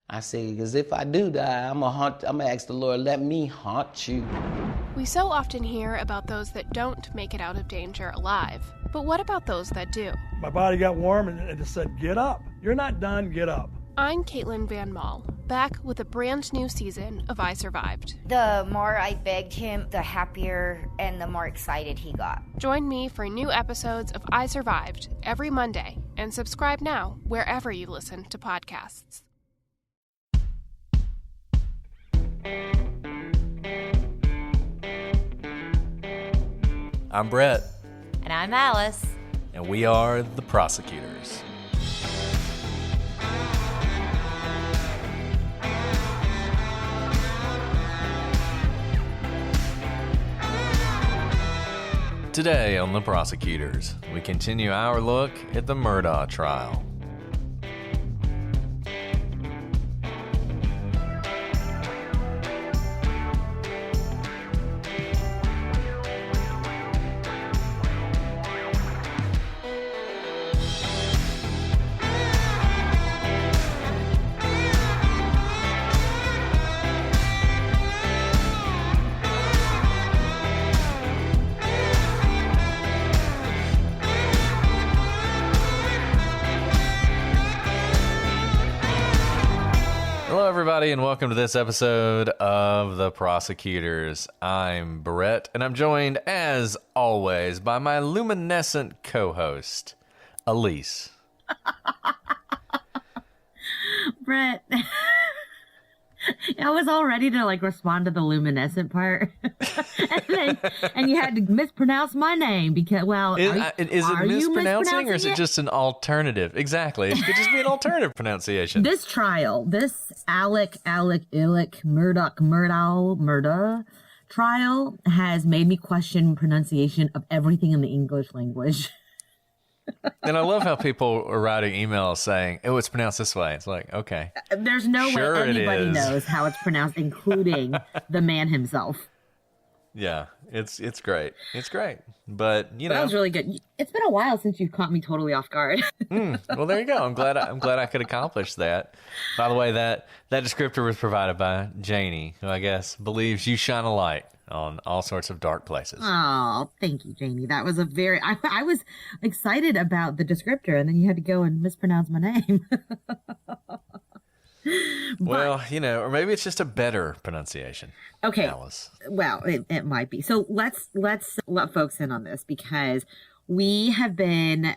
I say, because if I do die, I'm gonna ask the Lord, let me haunt you. We so often hear about those that don't make it out of danger alive. But what about those that do? My body got warm and it just said, get up. You're not done, get up. I'm Caitlin Van Mall, back with a brand new season of I Survived. The more I begged him, the happier and the more excited he got. Join me for new episodes of I Survived every Monday, and subscribe now wherever you listen to podcasts. I'm Brett. And I'm Alice. And we are the prosecutors. Today on The Prosecutors, we continue our look at the Murdaugh trial. Hello, everybody, and welcome to this episode of The Prosecutors. I'm Brett, and I'm joined, as always, by my luminescent co-host, Elise. Brett, I was all ready to respond to the luminescent part, and you had to mispronounce my name because, is it mispronouncing or is it just an alternative? Exactly, it could just be an alternative pronunciation. This trial, this Alec Murdaugh trial has made me question pronunciation of everything in the English language. And I love how people are writing emails saying, oh, it's pronounced this way. It's like, okay. There's no way anybody knows how it's pronounced, including the man himself. Yeah, it's great. It's great. But, that was really good. It's been a while since you've caught me totally off guard. Well, there you go. I'm glad I could accomplish that. By the way, that descriptor was provided by Janie, who I guess believes you shine a light on all sorts of dark places. Oh, thank you, Janie. That was I was excited about the descriptor, and then you had to go and mispronounce my name. Well, or maybe it's just a better pronunciation. Okay. Alice. Well, it might be. So let's let folks in on this because we have been,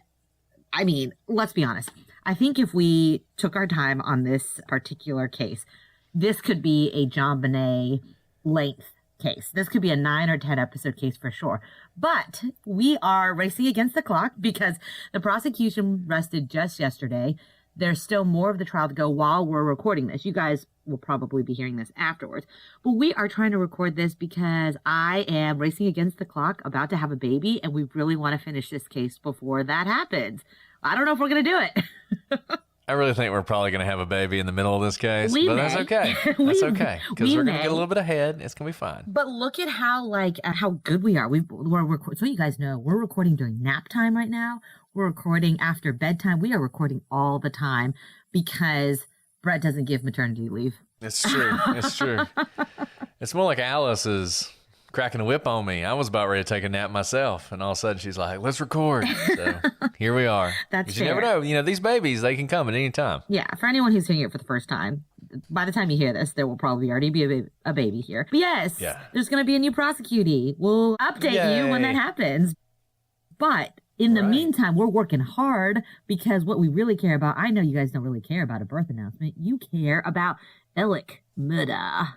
let's be honest. I think if we took our time on this particular case, this could be a JonBenet length case. This could be a 9 or 10 episode case for sure. But we are racing against the clock because the prosecution rested just yesterday. There's still more of the trial to go while we're recording this. You guys will probably be hearing this afterwards. But we are trying to record this because I am racing against the clock, about to have a baby, and we really want to finish this case before that happens. I don't know if we're going to do it. I really think we're probably going to have a baby in the middle of this case, but that's okay. That's okay, because we're going to get a little bit ahead. It's going to be fine. But look at how good we are. So you guys know, we're recording during nap time right now. We're recording after bedtime. We are recording all the time because Brett doesn't give maternity leave. It's true. It's true. It's more like Alice is cracking a whip on me. I was about ready to take a nap myself, and all of a sudden she's like, let's record. So here we are. That's fair. You never know. These babies, they can come at any time. Yeah, for anyone who's hearing it for the first time, by the time you hear this, there will probably already be a baby here. But yes, There's going to be a new prosecutee. We'll update you when that happens. But in the meantime, we're working hard because what we really care about, I know you guys don't really care about a birth announcement. You care about Alec Murdaugh.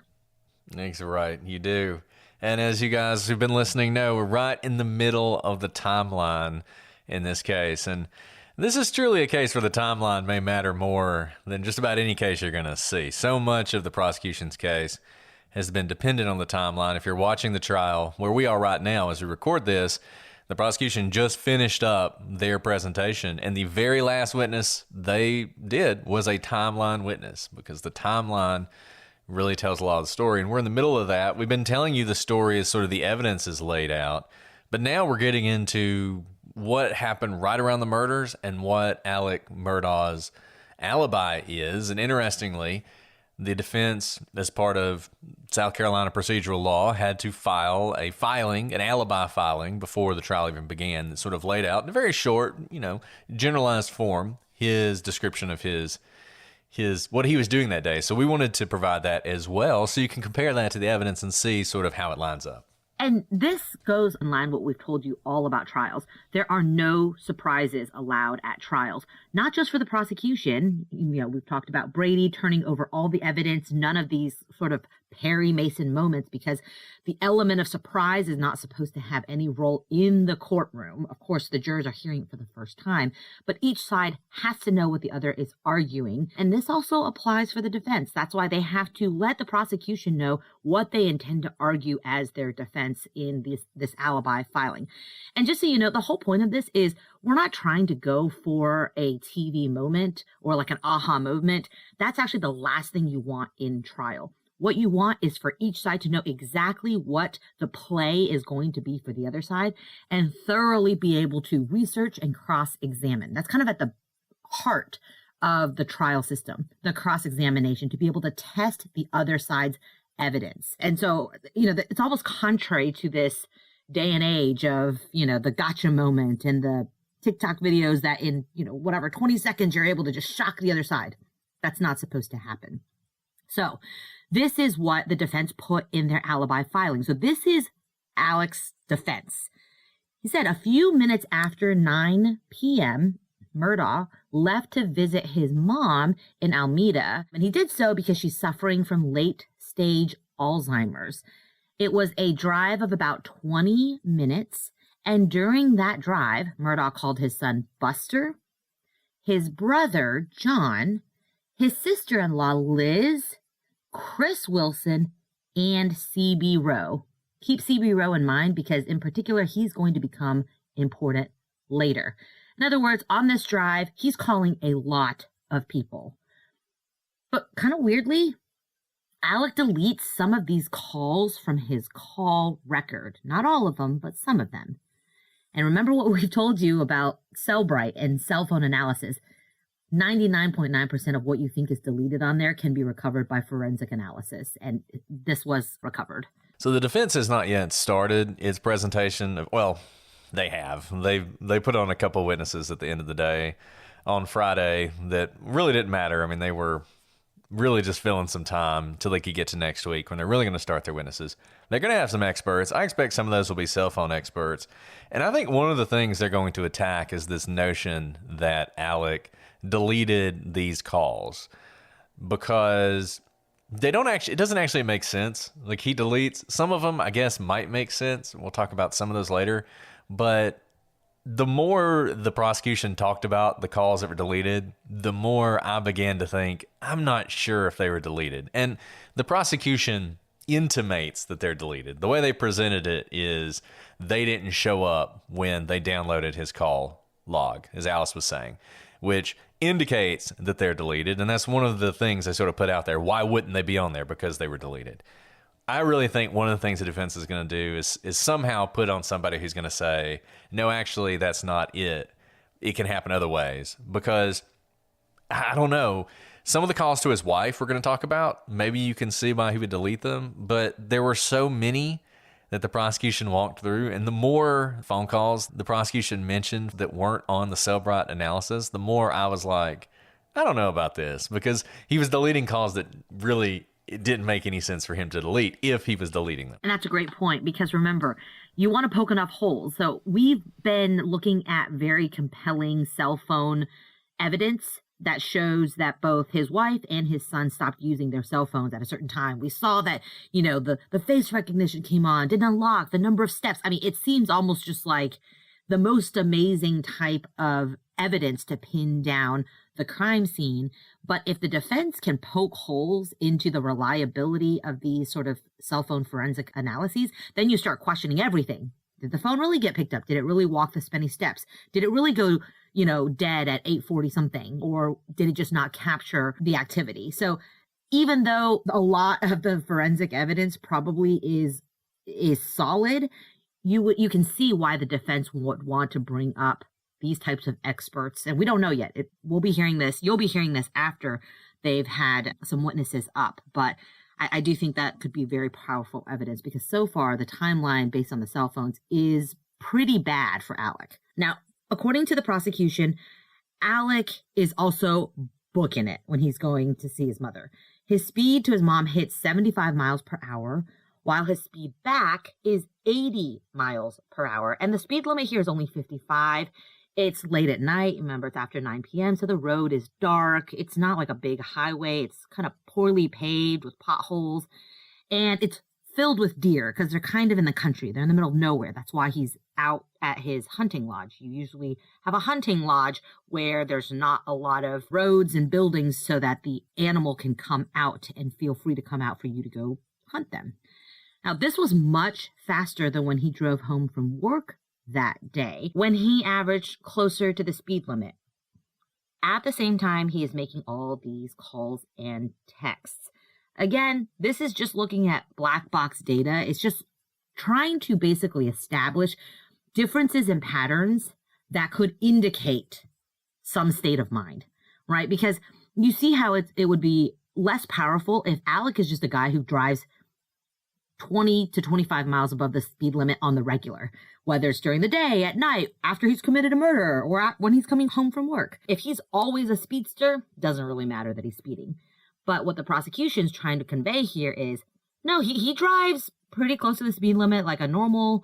That's right. You do. And as you guys who've been listening know, we're right in the middle of the timeline in this case. And this is truly a case where the timeline may matter more than just about any case you're going to see. So much of the prosecution's case has been dependent on the timeline. If you're watching the trial, where we are right now as we record this, the prosecution just finished up their presentation, and the very last witness they did was a timeline witness, because the timeline really tells a lot of the story. And we're in the middle of that. We've been telling you the story as sort of the evidence is laid out, but now we're getting into what happened right around the murders and what Alec Murdaugh's alibi is. And interestingly, the defense, as part of South Carolina procedural law, had to file an alibi filing before the trial even began that sort of laid out in a very short, generalized form, his description of his what he was doing that day. So we wanted to provide that as well, so you can compare that to the evidence and see sort of how it lines up. And this goes in line with what we've told you all about trials. There are no surprises allowed at trials, not just for the prosecution. We've talked about Brady turning over all the evidence, none of these sort of Perry Mason moments, because the element of surprise is not supposed to have any role in the courtroom. Of course, the jurors are hearing it for the first time, but each side has to know what the other is arguing. And this also applies for the defense. That's why they have to let the prosecution know what they intend to argue as their defense in this alibi filing. And just so you know, the whole point of this is we're not trying to go for a TV moment or like an aha moment. That's actually the last thing you want in trial. What you want is for each side to know exactly what the play is going to be for the other side and thoroughly be able to research and cross-examine. That's kind of at the heart of the trial system, the cross-examination, to be able to test the other side's evidence. And so, it's almost contrary to this day and age of, the gotcha moment and the TikTok videos that in, 20 seconds, you're able to just shock the other side. That's not supposed to happen. So this is what the defense put in their alibi filing. So this is Alec's defense. He said a few minutes after 9 p.m., Murdaugh left to visit his mom in Alameda, and he did so because she's suffering from late-stage Alzheimer's. It was a drive of about 20 minutes, and during that drive, Murdaugh called his son Buster, his brother John, his sister-in-law Liz, Chris Wilson, and C.B. Rowe. Keep C.B. Rowe in mind because, in particular, he's going to become important later. In other words, on this drive, he's calling a lot of people. But kind of weirdly, Alec deletes some of these calls from his call record. Not all of them, but some of them. And remember what we've told you about Cellbrite and cell phone analysis. 99.9% of what you think is deleted on there can be recovered by forensic analysis. And this was recovered. So the defense has not yet started its presentation. Well, they have. They put on a couple witnesses at the end of the day on Friday that really didn't matter. I mean, they were really just filling some time till they could get to next week when they're really going to start their witnesses. They're going to have some experts. I expect some of those will be cell phone experts. And I think one of the things they're going to attack is this notion that Alec deleted these calls because it doesn't actually make sense. Like, he deletes some of them, I guess, might make sense. We'll talk about some of those later. But the more the prosecution talked about the calls that were deleted, the more I began to think, I'm not sure if they were deleted. And the prosecution intimates that they're deleted. The way they presented it is they didn't show up when they downloaded his call log, as Alice was saying, which indicates that they're deleted. And that's one of the things they sort of put out there. Why wouldn't they be on there? Because they were deleted. I really think one of the things the defense is going to do is somehow put on somebody who's going to say, no, actually, that's not it. It can happen other ways. Because, I don't know, some of the calls to his wife we're going to talk about, maybe you can see why he would delete them. But there were so many that the prosecution walked through. And the more phone calls the prosecution mentioned that weren't on the Cellbrite analysis, the more I was like, I don't know about this. Because he was deleting calls that really, it didn't make any sense for him to delete if he was deleting them. And that's a great point, because remember, you want to poke enough holes. So we've been looking at very compelling cell phone evidence that shows that both his wife and his son stopped using their cell phones at a certain time. We saw that, the face recognition came on, didn't unlock, the number of steps. I mean, it seems almost just like the most amazing type of evidence to pin down the crime scene. But if the defense can poke holes into the reliability of these sort of cell phone forensic analyses, then you start questioning everything. Did the phone really get picked up? Did it really walk the many steps? Did it really go, dead at 8:40 something? Or did it just not capture the activity? So even though a lot of the forensic evidence probably is solid, you can see why the defense would want to bring up these types of experts. And we don't know yet. We'll be hearing this. You'll be hearing this after they've had some witnesses up. But I do think that could be very powerful evidence because so far the timeline based on the cell phones is pretty bad for Alec. Now, according to the prosecution, Alec is also booking it when he's going to see his mother. His speed to his mom hits 75 miles per hour, while his speed back is 80 miles per hour. And the speed limit here is only 55. It's late at night. Remember, it's after 9 p.m., so the road is dark. It's not like a big highway. It's kind of poorly paved with potholes. And it's filled with deer because they're kind of in the country. They're in the middle of nowhere. That's why he's out at his hunting lodge. You usually have a hunting lodge where there's not a lot of roads and buildings so that the animal can come out and feel free to come out for you to go hunt them. Now, this was much faster than when he drove home from work that day, when he averaged closer to the speed limit. At the same time, he is making all these calls and texts. Again, this is just looking at black box data. It's just trying to basically establish differences in patterns that could indicate some state of mind, right? Because you see how it would be less powerful if Alec is just a guy who drives 20 to 25 miles above the speed limit on the regular, whether it's during the day, at night, after he's committed a murder, or when he's coming home from work. If he's always a speedster, doesn't really matter that he's speeding. But what the prosecution's trying to convey here is, no, he drives pretty close to the speed limit, like a normal,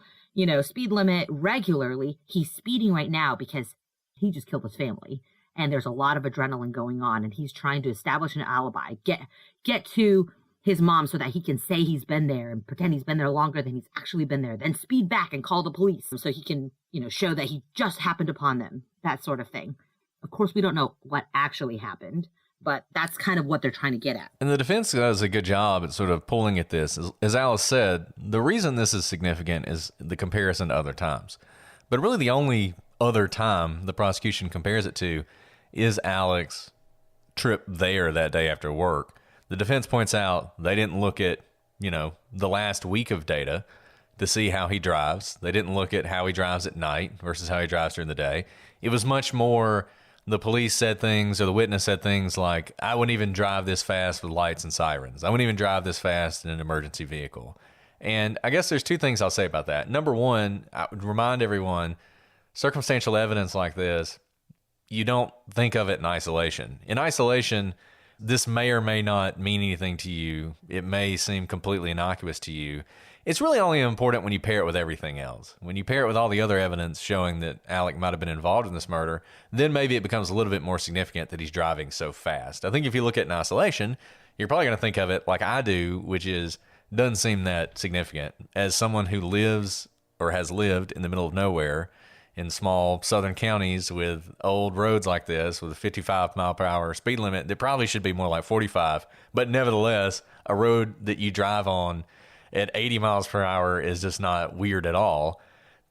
speed limit regularly. He's speeding right now because he just killed his family. And there's a lot of adrenaline going on, and he's trying to establish an alibi, get to his mom so that he can say he's been there and pretend he's been there longer than he's actually been there, then speed back and call the police so he can, show that he just happened upon them, that sort of thing. Of course, we don't know what actually happened, but that's kind of what they're trying to get at. And the defense does a good job at sort of pulling at this. As Alice said, the reason this is significant is the comparison to other times. But really the only other time the prosecution compares it to is Alec's trip there that day after work. The defense points out they didn't look at, the last week of data to see how he drives. They didn't look at how he drives at night versus how he drives during the day. It was much more the police said things or the witness said things like, I wouldn't even drive this fast with lights and sirens. I wouldn't even drive this fast in an emergency vehicle. And I guess there's two things I'll say about that. Number one, I would remind everyone, circumstantial evidence like this, you don't think of it in isolation. In isolation, this may or may not mean anything to you. It may seem completely innocuous to you. It's really only important when you pair it with everything else. When you pair it with all the other evidence showing that Alec might have been involved in this murder, then maybe it becomes a little bit more significant that he's driving so fast. I think if you look at it in isolation, you're probably going to think of it like I do, which is doesn't seem that significant. As someone who lives or has lived in the middle of nowhere in small southern counties with old roads like this with a 55 mile per hour speed limit, that probably should be more like 45. But nevertheless, a road that you drive on at 80 miles per hour is just not weird at all.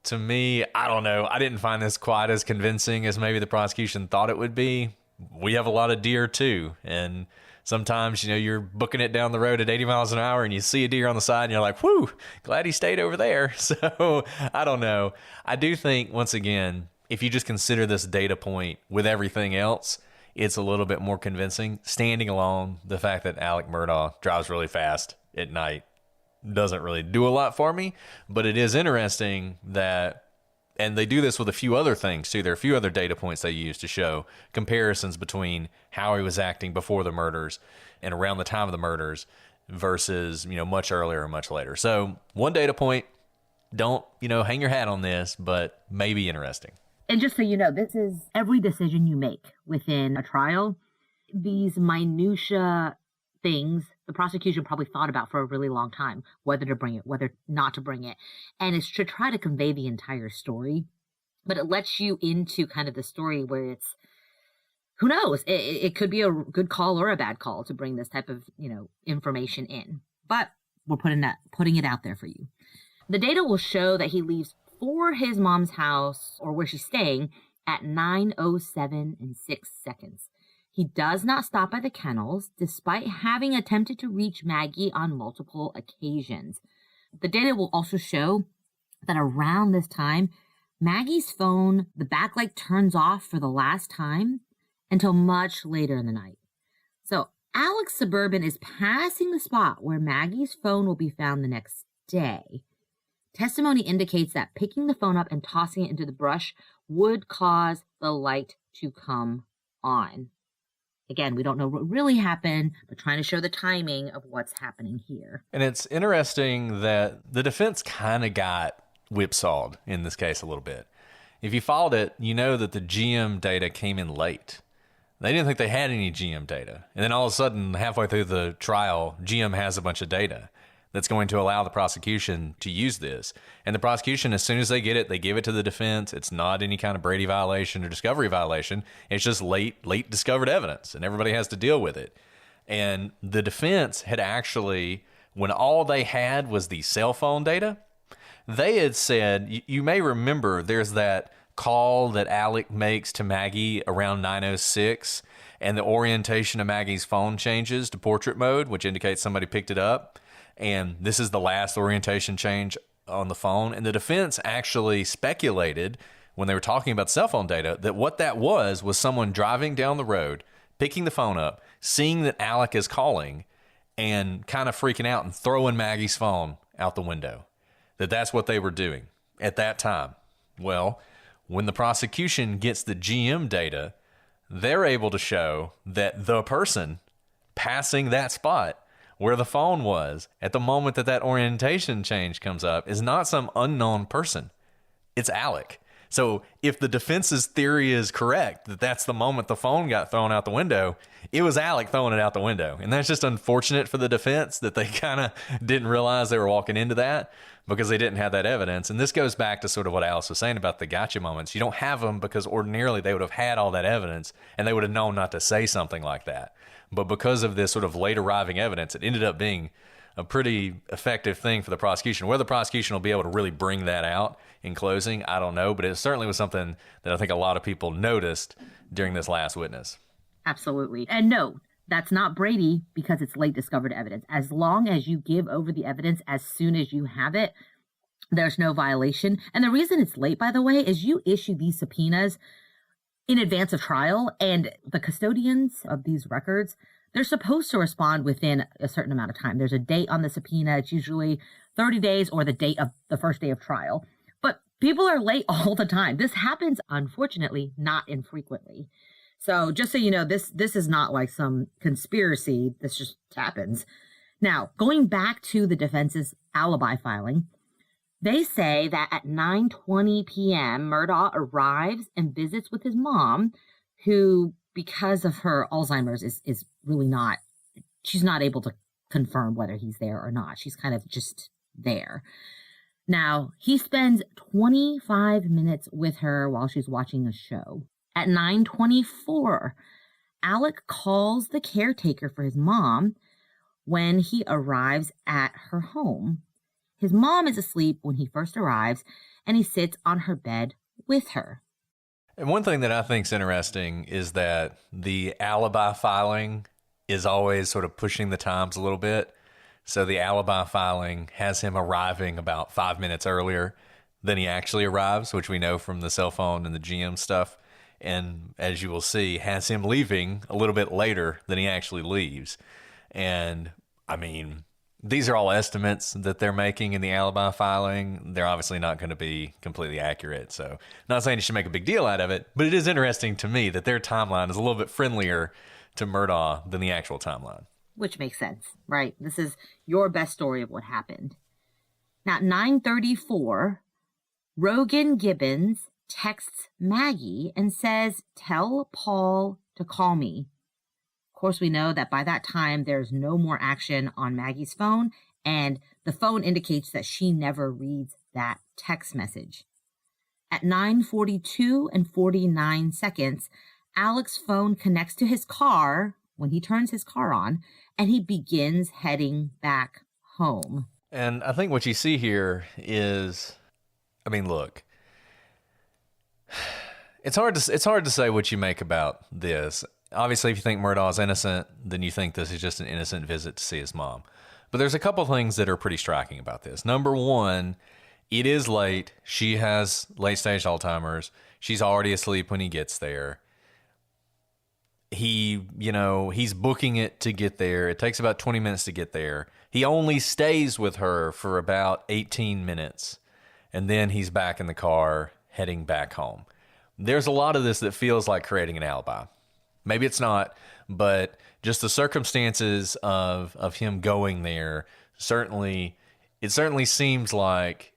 To me, I don't know. I didn't find this quite as convincing as maybe the prosecution thought it would be. We have a lot of deer too. And sometimes, you're booking it down the road at 80 miles an hour and you see a deer on the side and you're like, whew, glad he stayed over there. So I don't know. I do think, once again, if you just consider this data point with everything else, it's a little bit more convincing. Standing alone, the fact that Alec Murdaugh drives really fast at night doesn't really do a lot for me. But it is interesting that, and they do this with a few other things too. There are a few other data points they use to show comparisons between how he was acting before the murders and around the time of the murders versus, much earlier or much later. So one data point, don't, hang your hat on this, but maybe interesting. And just so you know, this is every decision you make within a trial. These minutia things the prosecution probably thought about for a really long time, whether to bring it, whether not to bring it. And it's to try to convey the entire story. But it lets you into kind of the story where it's, who knows, it could be a good call or a bad call to bring this type of, information in. But we're putting it out there for you. The data will show that he leaves for his mom's house, or where she's staying, at 9:07 and 6 seconds. He does not stop by the kennels, despite having attempted to reach Maggie on multiple occasions. The data will also show that around this time, Maggie's phone, the backlight turns off for the last time until much later in the night. So Alex Suburban is passing the spot where Maggie's phone will be found the next day. Testimony indicates that picking the phone up and tossing it into the brush would cause the light to come on. Again, we don't know what really happened, but trying to show the timing of what's happening here. And it's interesting that the defense kind of got whipsawed in this case a little bit. If you followed it, you know that the GM data came in late. They didn't think they had any GM data. And then all of a sudden, halfway through the trial, GM has a bunch of data that's going to allow the prosecution to use this. And the prosecution, as soon as they get it, they give it to the defense. It's not any kind of Brady violation or discovery violation. It's just late discovered evidence, and everybody has to deal with it. And the defense had actually, when all they had was the cell phone data, they had said, you may remember there's that call that Alec makes to Maggie around 9:06, and the orientation of Maggie's phone changes to portrait mode, which indicates somebody picked it up. And this is the last orientation change on the phone. And the defense actually speculated when they were talking about cell phone data that what that was someone driving down the road, picking the phone up, seeing that Alec is calling, and kind of freaking out and throwing Maggie's phone out the window. That's what they were doing at that time. Well, when the prosecution gets the GM data, they're able to show that the person passing that spot where the phone was at the moment that orientation change comes up is not some unknown person. It's Alec. So if the defense's theory is correct, that that's the moment the phone got thrown out the window, it was Alec throwing it out the window. And that's just unfortunate for the defense that they kind of didn't realize they were walking into that because they didn't have that evidence. And this goes back to sort of what Alice was saying about the gotcha moments. You don't have them because ordinarily they would have had all that evidence and they would have known not to say something like that. But because of this sort of late arriving evidence, it ended up being a pretty effective thing for the prosecution. Whether the prosecution will be able to really bring that out in closing, I don't know. But it certainly was something that I think a lot of people noticed during this last witness. Absolutely. And no, that's not Brady because it's late discovered evidence. As long as you give over the evidence as soon as you have it, there's no violation. And the reason it's late, by the way, is you issue these subpoenas in advance of trial, and the custodians of these records, they're supposed to respond within a certain amount of time. There's a date on the subpoena. It's usually 30 days or the date of the first day of trial. But people are late all the time. This happens, unfortunately, not infrequently. So just so you know, this is not like some conspiracy. This just happens. Now, going back to the defense's alibi filing, they say that at 9:20 p.m., Murdaugh arrives and visits with his mom, who, because of her Alzheimer's, is really not, she's not able to confirm whether he's there or not. She's kind of just there. Now, he spends 25 minutes with her while she's watching a show. At 9:24, Alec calls the caretaker for his mom when he arrives at her home. His mom is asleep when he first arrives, and he sits on her bed with her. And one thing that I think is interesting is that the alibi filing is always sort of pushing the times a little bit. So the alibi filing has him arriving about 5 minutes earlier than he actually arrives, which we know from the cell phone and the GM stuff. And as you will see, has him leaving a little bit later than he actually leaves. And I mean, these are all estimates that they're making in the alibi filing. They're obviously not going to be completely accurate. So not saying you should make a big deal out of it, but it is interesting to me that their timeline is a little bit friendlier to Murdaugh than the actual timeline. Which makes sense, right? This is your best story of what happened. Now, at 9:34, Rogan Gibbons texts Maggie and says, "Tell Paul to call me." Of course, we know that by that time, there's no more action on Maggie's phone, and the phone indicates that she never reads that text message. At 9:42 and 49 seconds, Alec's phone connects to his car when he turns his car on, and he begins heading back home. And I think what you see here is, I mean, look, it's hard to say what you make about this. Obviously, if you think Murdaugh's innocent, then you think this is just an innocent visit to see his mom. But there's a couple things that are pretty striking about this. Number one, it is late. She has late-stage Alzheimer's. She's already asleep when he gets there. he's booking it to get there. It takes about 20 minutes to get there. He only stays with her for about 18 minutes, and then he's back in the car heading back home. There's a lot of this that feels like creating an alibi. Maybe it's not, but just the circumstances of him going there, it certainly seems like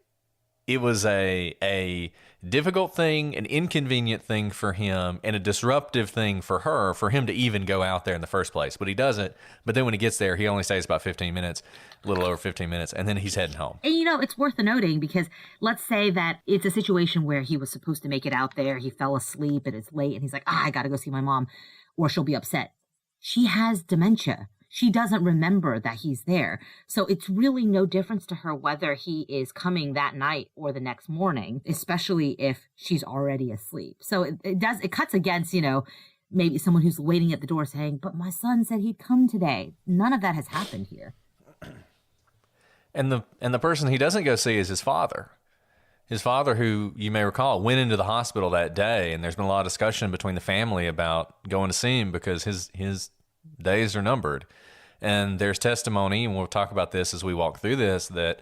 it was a difficult thing, an inconvenient thing for him, and a disruptive thing for him to even go out there in the first place. But he doesn't. But then when he gets there, he only stays about 15 minutes, a little over 15 minutes, and then he's heading home. And it's worth noting, because let's say that it's a situation where he was supposed to make it out there. He fell asleep and it's late and he's like, I got to go see my mom, or she'll be upset. She has dementia. She doesn't remember that he's there. So it's really no difference to her whether he is coming that night or the next morning, especially if she's already asleep. So it cuts against, maybe someone who's waiting at the door saying, but my son said he'd come today. None of that has happened here. And the person he doesn't go see is his father. His father, who you may recall, went into the hospital that day, and there's been a lot of discussion between the family about going to see him because his days are numbered. And there's testimony, and we'll talk about this as we walk through this, that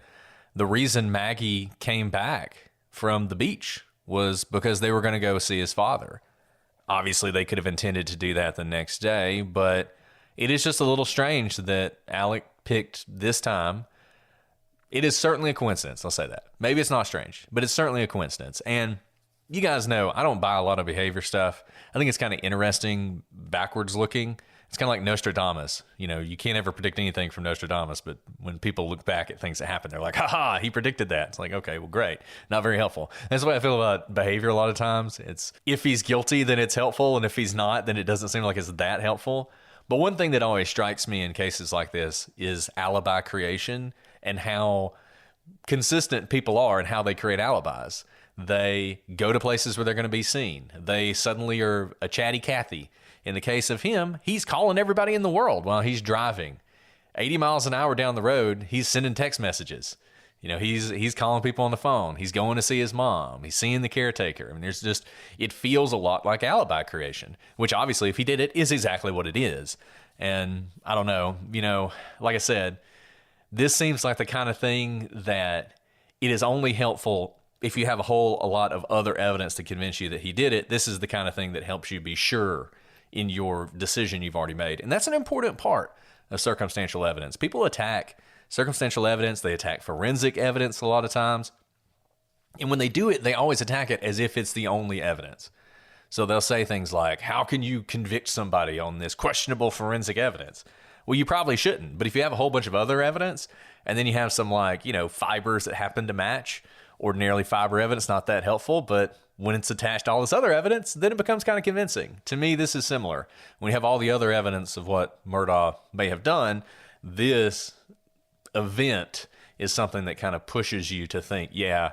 the reason Maggie came back from the beach was because they were going to go see his father. Obviously, they could have intended to do that the next day, but it is just a little strange that Alec picked this time. It is certainly a coincidence, I'll say that. Maybe it's not strange, but it's certainly a coincidence. And you guys know I don't buy a lot of behavior stuff. I think it's kind of interesting, backwards looking. It's kind of like Nostradamus. You can't ever predict anything from Nostradamus, but when people look back at things that happen, they're like, ha, he predicted that. It's like, okay, well, great. Not very helpful. That's the way I feel about behavior a lot of times. It's if he's guilty, then it's helpful, and if he's not, then it doesn't seem like it's that helpful. But one thing that always strikes me in cases like this is alibi creation and how consistent people are and how they create alibis. They go to places where they're going to be seen. They suddenly are a chatty Cathy. In the case of him, he's calling everybody in the world while he's driving. 80 miles an hour down the road, he's sending text messages. He's calling people on the phone. He's going to see his mom. He's seeing the caretaker. I mean, it feels a lot like alibi creation, which obviously, if he did it, is exactly what it is. And I don't know, like I said, this seems like the kind of thing that it is only helpful if you have a lot of other evidence to convince you that he did it. This is the kind of thing that helps you be sure in your decision you've already made. And that's an important part of circumstantial evidence. People attack circumstantial evidence. They attack forensic evidence a lot of times. And when they do it, they always attack it as if it's the only evidence. So they'll say things like, how can you convict somebody on this questionable forensic evidence? Well, you probably shouldn't. But if you have a whole bunch of other evidence, and then you have some fibers that happen to match, ordinarily fiber evidence, not that helpful, but when it's attached to all this other evidence, then it becomes kind of convincing. To me, this is similar. When you have all the other evidence of what Murdaugh may have done, this event is something that kind of pushes you to think, yeah,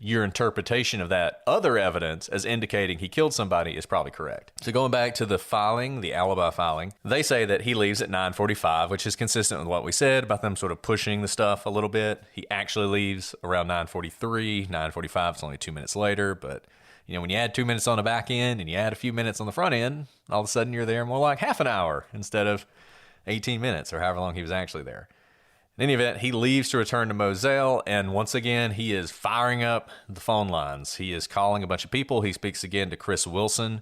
your interpretation of that other evidence as indicating he killed somebody is probably correct. So going back to the filing, the alibi filing, they say that he leaves at 9:45, which is consistent with what we said about them sort of pushing the stuff a little bit. He actually leaves around 9:43. 9:45 is only 2 minutes later, but when you add 2 minutes on the back end and you add a few minutes on the front end, all of a sudden you're there more like half an hour instead of 18 minutes or however long he was actually there. In any event, he leaves to return to Moselle, and once again, he is firing up the phone lines. He is calling a bunch of people. He speaks again to Chris Wilson,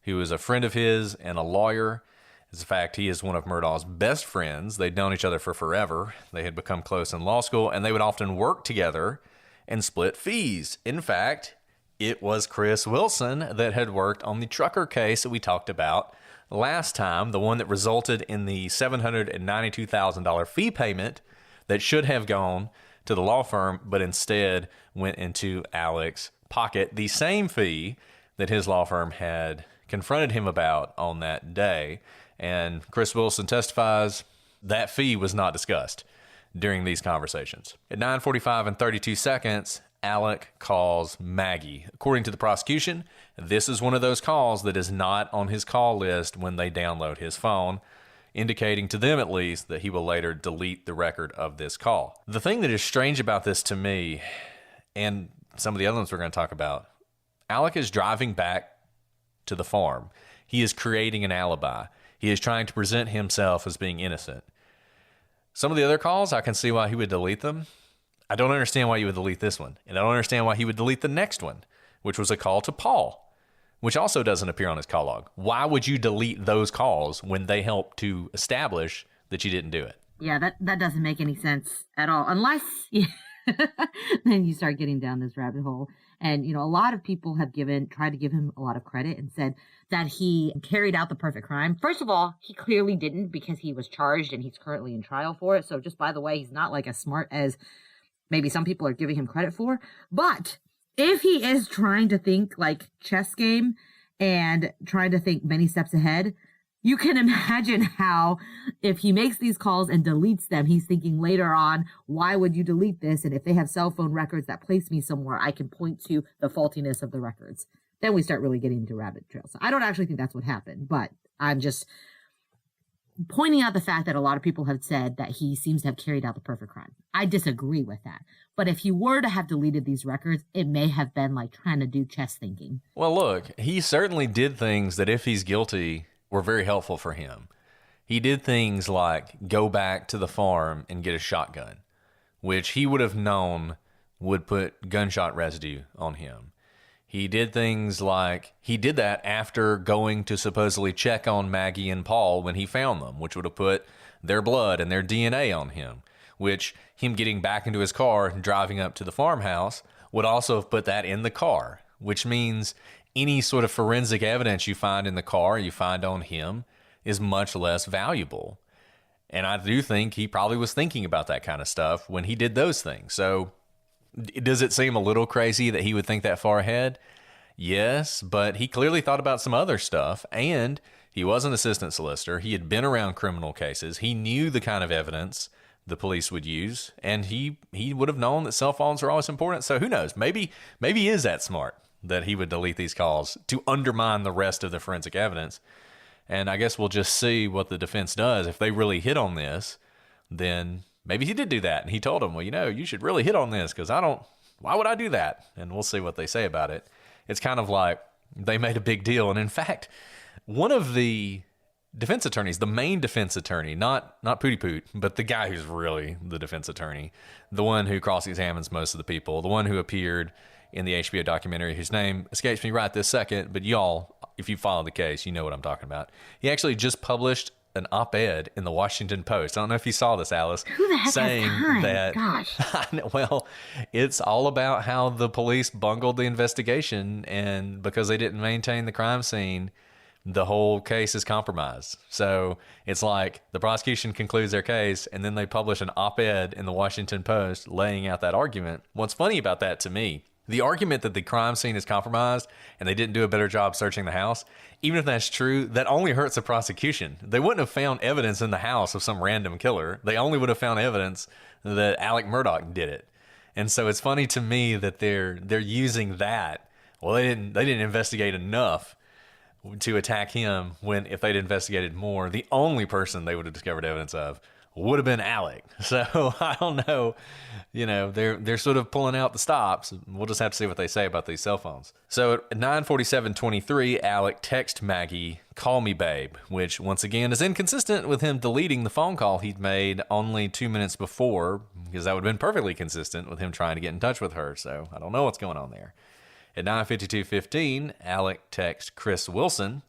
who is a friend of his and a lawyer. As a fact, he is one of Murdaugh's best friends. They'd known each other for forever. They had become close in law school, and they would often work together and split fees. In fact, it was Chris Wilson that had worked on the trucker case that we talked about last time, the one that resulted in the $792,000 fee payment that should have gone to the law firm, but instead went into Alec's pocket, the same fee that his law firm had confronted him about on that day. And Chris Wilson testifies that fee was not discussed during these conversations. At 9:45 and 32 seconds, Alec calls Maggie. According to the prosecution, this is one of those calls that is not on his call list when they download his phone, indicating to them at least that he will later delete the record of this call. The thing that is strange about this to me, and some of the other ones we're going to talk about, Alec is driving back to the farm. He is creating an alibi. He is trying to present himself as being innocent. Some of the other calls, I can see why he would delete them. I don't understand why you would delete this one. And I don't understand why he would delete the next one, which was a call to Paul, which also doesn't appear on his call log. Why would you delete those calls when they help to establish that you didn't do it? Yeah, that doesn't make any sense at all. Unless then you start getting down this rabbit hole. And, a lot of people have tried to give him a lot of credit and said that he carried out the perfect crime. First of all, he clearly didn't, because he was charged and he's currently in trial for it. So just by the way, he's not like as smart as maybe some people are giving him credit for. But if he is trying to think like chess game and trying to think many steps ahead, you can imagine how if he makes these calls and deletes them, he's thinking later on, why would you delete this? And if they have cell phone records that place me somewhere, I can point to the faultiness of the records. Then we start really getting into rabbit trails. So I don't actually think that's what happened, but I'm just pointing out the fact that a lot of people have said that he seems to have carried out the perfect crime. I disagree with that. But if he were to have deleted these records, it may have been like trying to do chess thinking. Well, look, he certainly did things that if he's guilty were very helpful for him. He did things like go back to the farm and get a shotgun, which he would have known would put gunshot residue on him. He did things like he did that after going to supposedly check on Maggie and Paul when he found them, which would have put their blood and their DNA on him, which him getting back into his car and driving up to the farmhouse would also have put that in the car, which means any sort of forensic evidence you find in the car, you find on him, is much less valuable. And I do think he probably was thinking about that kind of stuff when he did those things. So does it seem a little crazy that he would think that far ahead? Yes, but he clearly thought about some other stuff, and he was an assistant solicitor. He had been around criminal cases. He knew the kind of evidence the police would use, and he would have known that cell phones are always important. So who knows? Maybe he is that smart that he would delete these calls to undermine the rest of the forensic evidence. And I guess we'll just see what the defense does. If they really hit on this, then maybe he did do that. And he told them, well, you should really hit on this because why would I do that? And we'll see what they say about it. It's kind of like they made a big deal. And in fact, one of the defense attorneys, the main defense attorney, not Pootie Poot, but the guy who's really the defense attorney, the one who cross-examines most of the people, the one who appeared in the HBO documentary, whose name escapes me right this second, but y'all, if you follow the case, you know what I'm talking about. He actually just published an op-ed in the Washington Post. I don't know if you saw this, Alice. Who the heck saying has time? That, Gosh. Well, it's all about how the police bungled the investigation, and because they didn't maintain the crime scene, the whole case is compromised. So it's like the prosecution concludes their case, and then they publish an op-ed in the Washington Post laying out that argument. What's funny about that to me, the argument that the crime scene is compromised and they didn't do a better job searching the house, even if that's true, that only hurts the prosecution. They wouldn't have found evidence in the house of some random killer. They only would have found evidence that Alec Murdaugh did it. And so it's funny to me that they're using that. Well, they didn't investigate enough to attack him, when if they'd investigated more, the only person they would have discovered evidence of would have been Alec. So I don't know, they're sort of pulling out the stops. We'll just have to see what they say about these cell phones. So at 9:47:23, Alec texts Maggie, "Call me, babe," which once again is inconsistent with him deleting the phone call he'd made only 2 minutes before, because that would have been perfectly consistent with him trying to get in touch with her. So I don't know what's going on there. At 9:52:15, Alec texts Chris Wilson,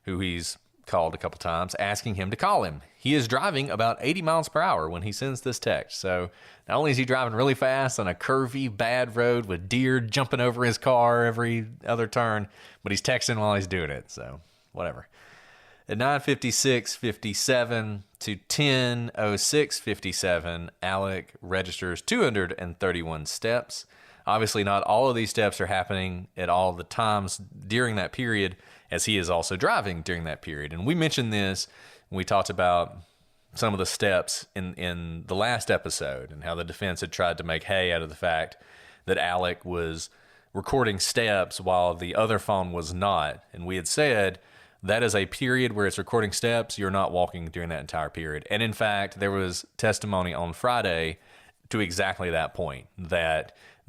who he's called a couple times, asking him to call him. He is driving about 80 miles per hour when he sends this text. So not only is he driving really fast on a curvy, bad road with deer jumping over his car every other turn, but he's texting while he's doing it. So whatever. At 9:56:57 to 10:06:57, Alec registers 231 steps. Obviously, not all of these steps are happening at all the times during that period, as he is also driving during that period. And we mentioned this when we talked about some of the steps in the last episode and how the defense had tried to make hay out of the fact that Alec was recording steps while the other phone was not. And we had said that is a period where it's recording steps. You're not walking during that entire period. And in fact, there was testimony on Friday to exactly that point,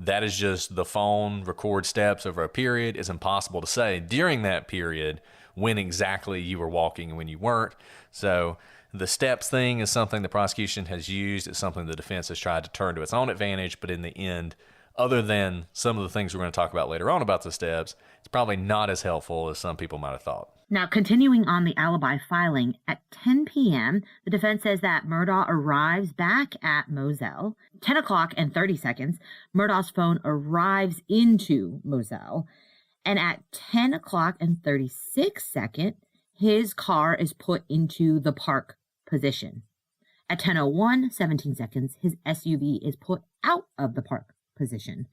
that is just the phone record steps over a period. It's impossible to say during that period when exactly you were walking and when you weren't. So the steps thing is something the prosecution has used. It's something the defense has tried to turn to its own advantage. But in the end, other than some of the things we're going to talk about later on about the steps, it's probably not as helpful as some people might have thought. Now, continuing on the alibi filing, at 10 p.m., the defense says that Murdaugh arrives back at Moselle. 10 o'clock and 30 seconds, Murdaugh's phone arrives into Moselle. And at 10 o'clock and 36 seconds, his car is put into the park position. At 10:01, 17 seconds, his SUV is put out of the park position.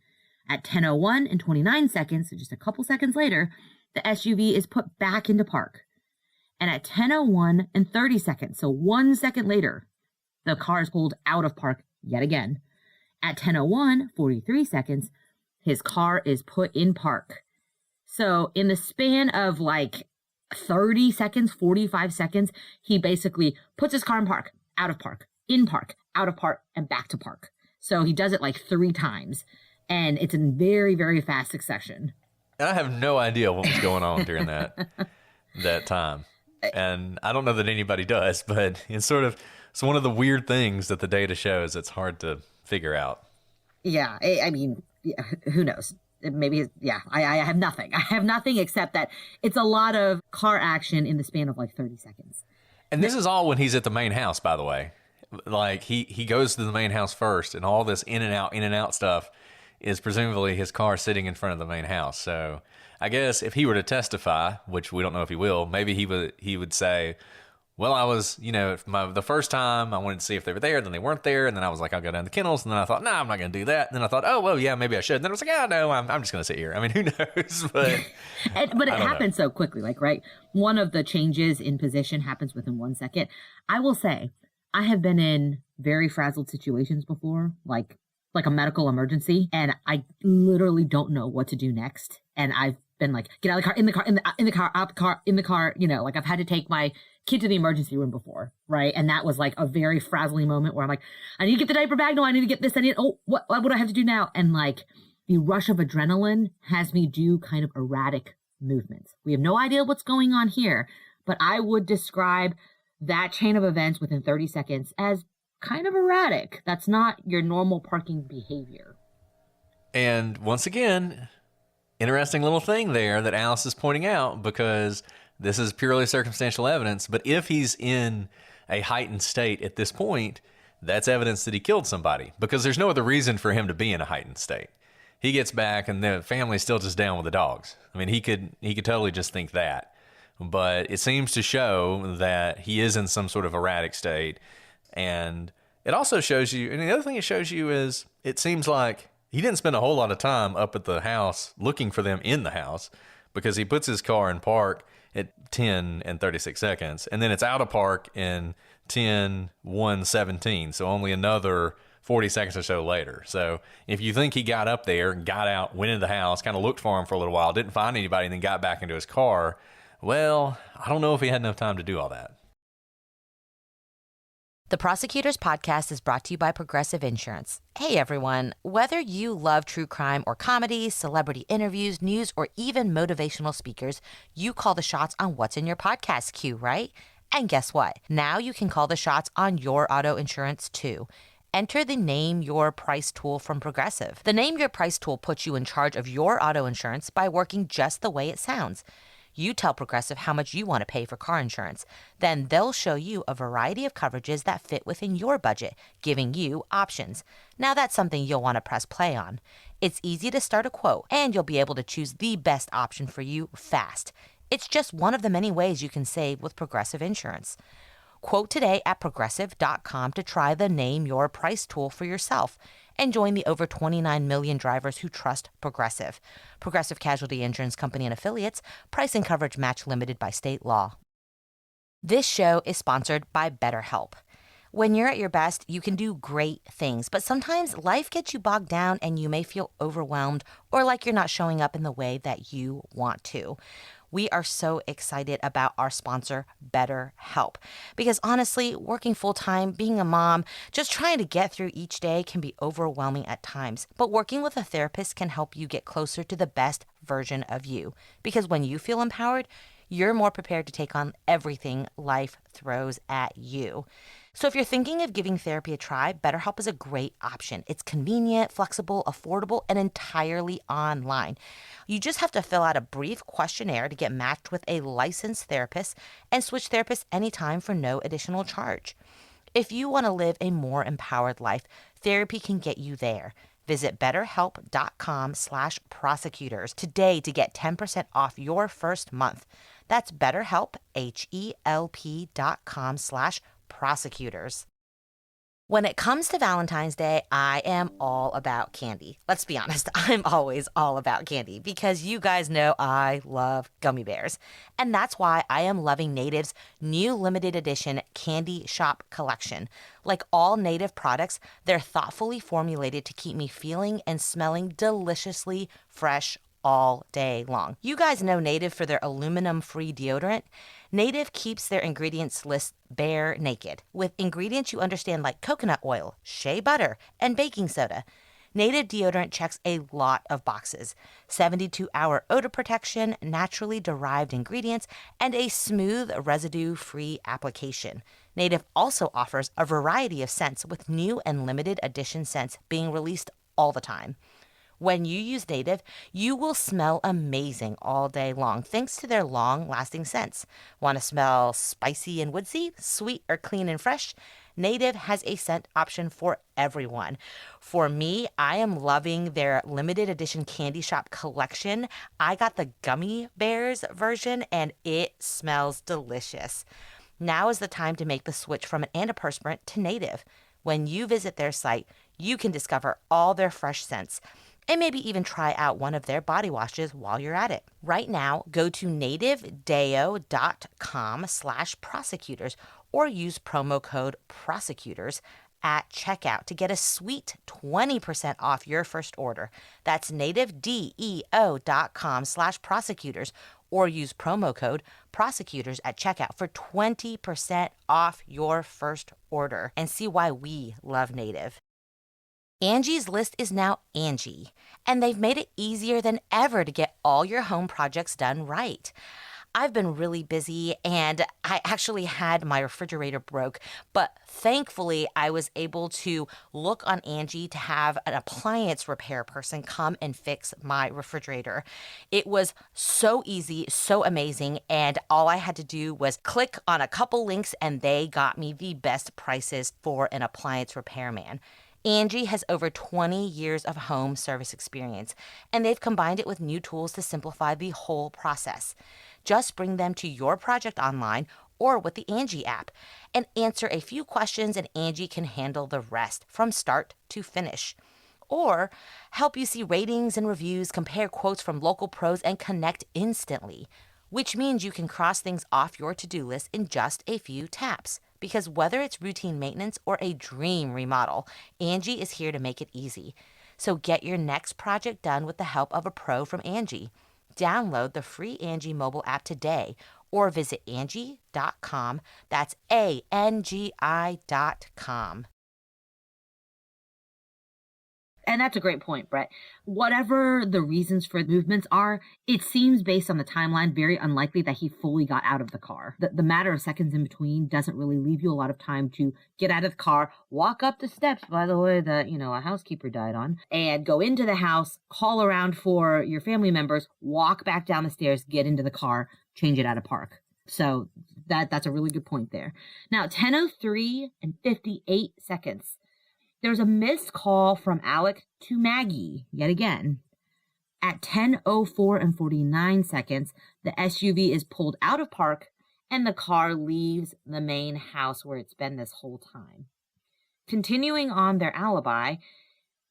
At 10:01 and 29 seconds, so just a couple seconds later, the SUV is put back into park. And at 10:01 and 30 seconds, so 1 second later, the car is pulled out of park yet again. At 10:01, 43 seconds, his car is put in park. So in the span of like 30 seconds, 45 seconds, he basically puts his car in park, out of park, in park, out of park, and back to park. So he does it like 3 times. And it's in very, very fast succession. And I have no idea what was going on during that time. And I don't know that anybody does, but it's one of the weird things that the data shows. It's hard to figure out. Yeah, I mean, yeah, who knows? Maybe, yeah, I have nothing. I have nothing except that it's a lot of car action in the span of like 30 seconds. And this is all when he's at the main house, by the way. Like he goes to the main house first, and all this in and out stuff is presumably his car sitting in front of the main house. So I guess if he were to testify, which we don't know if he will, maybe he would say, well, I was, the first time I wanted to see if they were there, then they weren't there, and then I was like, I'll go down to the kennels, and then I thought, no, I'm not going to do that. And then I thought, oh, well, yeah, maybe I should. And then I was like, oh, no, I'm just going to sit here. I mean, who knows? But but it happens so quickly, like, right? One of the changes in position happens within 1 second. I will say, I have been in very frazzled situations before, like a medical emergency, and I literally don't know what to do next. And I've been like, get out of the car, in the car, out the car, in the car, like I've had to take my kid to the emergency room before, right? And that was like a very frazzling moment where I'm like, I need to get the diaper bag. No, I need to get this. What do I have to do now? And like the rush of adrenaline has me do kind of erratic movements. We have no idea what's going on here, but I would describe that chain of events within 30 seconds as kind of erratic. That's not your normal parking behavior. And once again, interesting little thing there that Alice is pointing out, because this is purely circumstantial evidence. But if he's in a heightened state at this point, that's evidence that he killed somebody, because there's no other reason for him to be in a heightened state. He gets back and the family's still just down with the dogs. I mean, he could totally just think that. But it seems to show that he is in some sort of erratic state. And it also shows you, and the other thing it shows you is it seems like he didn't spend a whole lot of time up at the house looking for them in the house, because he puts his car in park at 10 and 36 seconds. And then it's out of park in 10:17. So only another 40 seconds or so later. So if you think he got up there, got out, went into the house, kind of looked for him for a little while, didn't find anybody, and then got back into his car, well, I don't know if he had enough time to do all that. The Prosecutors Podcast is brought to you by Progressive Insurance. Hey, everyone. Whether you love true crime or comedy, celebrity interviews, news, or even motivational speakers, you call the shots on what's in your podcast queue, right? And guess what? Now you can call the shots on your auto insurance, too. Enter the Name Your Price tool from Progressive. The Name Your Price tool puts you in charge of your auto insurance by working just the way it sounds. You tell Progressive how much you want to pay for car insurance. Then they'll show you a variety of coverages that fit within your budget, giving you options. Now that's something you'll want to press play on. It's easy to start a quote, and you'll be able to choose the best option for you fast. It's just one of the many ways you can save with Progressive Insurance. Quote today at Progressive.com to try the Name Your Price tool for yourself and join the over 29 million drivers who trust Progressive. Progressive Casualty Insurance Company and Affiliates. Price and coverage match limited by state law. This show is sponsored by BetterHelp. When you're at your best, you can do great things, but sometimes life gets you bogged down and you may feel overwhelmed or like you're not showing up in the way that you want to. We are so excited about our sponsor, BetterHelp, because honestly, working full-time, being a mom, just trying to get through each day can be overwhelming at times. But working with a therapist can help you get closer to the best version of you, because when you feel empowered, you're more prepared to take on everything life throws at you. So if you're thinking of giving therapy a try, BetterHelp is a great option. It's convenient, flexible, affordable, and entirely online. You just have to fill out a brief questionnaire to get matched with a licensed therapist and switch therapists anytime for no additional charge. If you want to live a more empowered life, therapy can get you there. Visit betterhelp.com/prosecutors today to get 10% off your first month. That's BetterHelp, HELP.com/prosecutors. When it comes to Valentine's Day, I am all about candy. Let's be honest, I'm always all about candy because you guys know I love gummy bears. And that's why I am loving Native's new limited edition Candy Shop collection. Like all Native products, they're thoughtfully formulated to keep me feeling and smelling deliciously fresh all day long. You guys know Native for their aluminum-free deodorant. Native keeps their ingredients list bare naked, with ingredients you understand like coconut oil, shea butter, and baking soda. Native deodorant checks a lot of boxes: 72-hour odor protection, naturally derived ingredients, and a smooth, residue-free application. Native also offers a variety of scents, with new and limited edition scents being released all the time. When you use Native, you will smell amazing all day long thanks to their long-lasting scents. Want to smell spicy and woodsy, sweet or clean and fresh? Native has a scent option for everyone. For me, I am loving their limited edition Candy Shop collection. I got the Gummy Bears version and it smells delicious. Now is the time to make the switch from an antiperspirant to Native. When you visit their site, you can discover all their fresh scents and maybe even try out one of their body washes while you're at it. Right now, go to nativedeo.com/prosecutors or use promo code prosecutors at checkout to get a sweet 20% off your first order. That's nativedeo.com/prosecutors or use promo code prosecutors at checkout for 20% off your first order, and see why we love Native. Angie's List is now Angi, and they've made it easier than ever to get all your home projects done right. I've been really busy, and I actually had my refrigerator broke, but thankfully I was able to look on Angi to have an appliance repair person come and fix my refrigerator. It was so easy, so amazing, and all I had to do was click on a couple links and they got me the best prices for an appliance repairman. Angi has over 20 years of home service experience, and they've combined it with new tools to simplify the whole process. Just bring them to your project online or with the Angi app and answer a few questions, and Angi can handle the rest from start to finish. Or help you see ratings and reviews, compare quotes from local pros, and connect instantly, which means you can cross things off your to-do list in just a few taps. Because whether it's routine maintenance or a dream remodel, Angi is here to make it easy. So get your next project done with the help of a pro from Angi. Download the free Angi mobile app today or visit Angi.com. That's ANGI.com. And that's a great point, Brett. Whatever the reasons for movements are, it seems based on the timeline very unlikely that he fully got out of the car. The matter of seconds in between doesn't really leave you a lot of time to get out of the car, walk up the steps, by the way, that, a housekeeper died on, and go into the house, call around for your family members, walk back down the stairs, get into the car, change it out of park. So that's a really good point there. Now, 10:03 and 58 seconds. There's a missed call from Alec to Maggie, yet again. At 10:04 and 49 seconds, the SUV is pulled out of park and the car leaves the main house where it's been this whole time. Continuing on their alibi,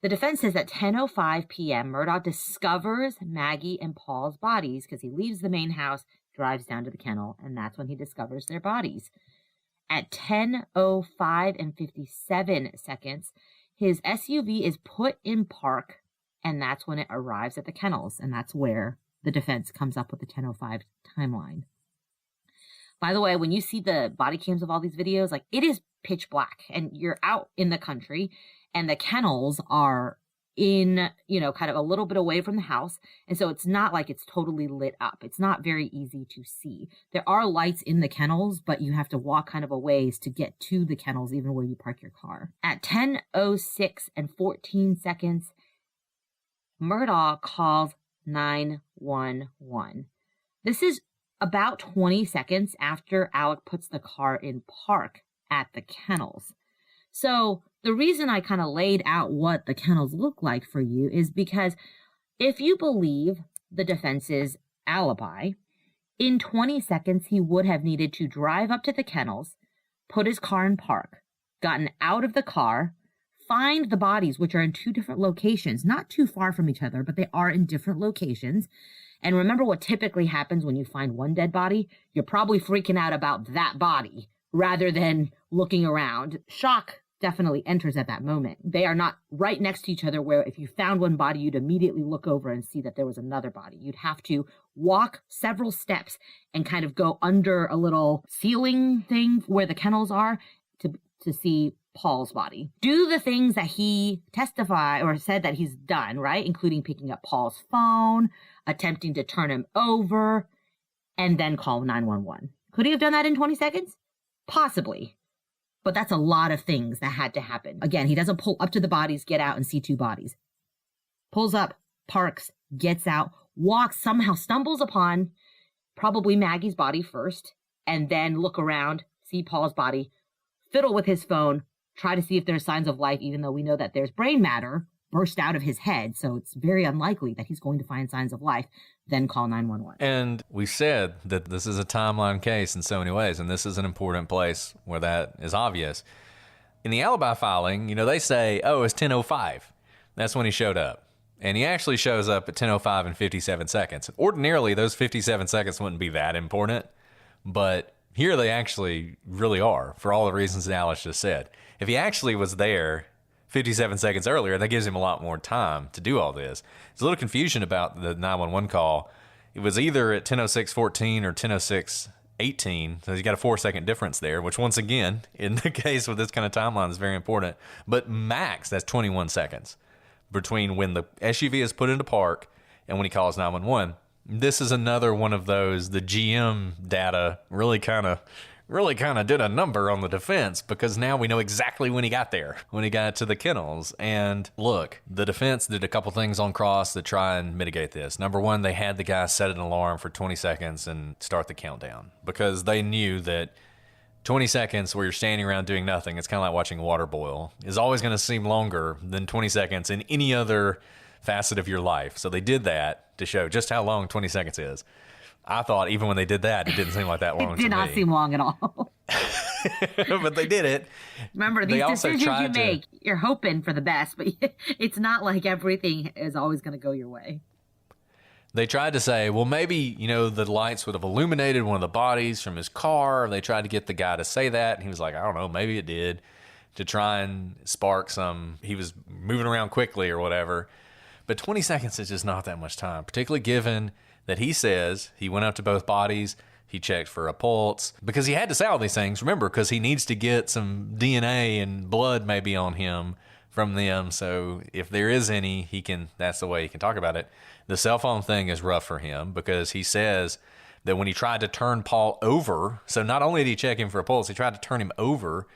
the defense says at 10:05 p.m., Murdaugh discovers Maggie and Paul's bodies because he leaves the main house, drives down to the kennel, and that's when he discovers their bodies. At 10:05 and 57 seconds, his SUV is put in park, and that's when it arrives at the kennels, and that's where the defense comes up with the 10:05 timeline. By the way, when you see the body cams of all these videos, it is pitch black, and you're out in the country, and the kennels are in, kind of a little bit away from the house. And so it's not like it's totally lit up. It's not very easy to see. There are lights in the kennels, but you have to walk kind of a ways to get to the kennels, even where you park your car. At 10:06 and 14 seconds, Murdaugh calls 911. This is about 20 seconds after Alec puts the car in park at the kennels. So the reason I kind of laid out what the kennels look like for you is because if you believe the defense's alibi, in 20 seconds, he would have needed to drive up to the kennels, put his car in park, gotten out of the car, find the bodies, which are in two different locations, not too far from each other, but they are in different locations. And remember what typically happens when you find one dead body? You're probably freaking out about that body rather than looking around. Shock definitely enters at that moment. They are not right next to each other where if you found one body, you'd immediately look over and see that there was another body. You'd have to walk several steps and kind of go under a little ceiling thing where the kennels are to see Paul's body. Do the things that he testified or said that he's done, right? Including picking up Paul's phone, attempting to turn him over, and then call 911. Could he have done that in 20 seconds? Possibly. But that's a lot of things that had to happen. Again, he doesn't pull up to the bodies, get out and see two bodies. Pulls up, parks, gets out, walks, somehow stumbles upon probably Maggie's body first, and then look around, see Paul's body, fiddle with his phone, try to see if there's signs of life, even though we know that there's brain matter burst out of his head. So it's very unlikely that he's going to find signs of life, then call 911. And we said that this is a timeline case in so many ways, and this is an important place where that is obvious. In the alibi filing, they say, oh, it's 10:05. That's when he showed up. And he actually shows up at 10:05 and 57 seconds. Ordinarily, those 57 seconds wouldn't be that important, but here they actually really are, for all the reasons that Alice just said. If he actually was there 57 seconds earlier, that gives him a lot more time to do all this. There's a little confusion about the 911 call. It was either at 10:06:14 or 10:06:18, so he's got a 4-second difference there, which once again, in the case with this kind of timeline, is very important. But max, that's 21 seconds between when the SUV is put into park and when he calls 911. This is another one of those, the GM data really kind of did a number on the defense, because now we know exactly when he got there, when he got to the kennels. And look, the defense did a couple things on cross to try and mitigate this. Number one, they had the guy set an alarm for 20 seconds and start the countdown, because they knew that 20 seconds where you're standing around doing nothing, it's kind of like watching water boil, is always going to seem longer than 20 seconds in any other facet of your life. So they did that to show just how long 20 seconds is. I thought even when they did that, it didn't seem like that long to me. It did not seem long at all. But they did it. Remember, these decisions you make, you're hoping for the best, but it's not like everything is always going to go your way. They tried to say, well, maybe, the lights would have illuminated one of the bodies from his car. They tried to get the guy to say that, and he was like, I don't know, maybe it did, to try and spark some, he was moving around quickly or whatever. But 20 seconds is just not that much time, particularly given that he says he went up to both bodies, he checked for a pulse, because he had to say all these things, remember, because he needs to get some DNA and blood maybe on him from them. So if there is any, that's the way he can talk about it. The cell phone thing is rough for him, because he says that when he tried to turn Paul over, so not only did he check him for a pulse, he tried to turn him over,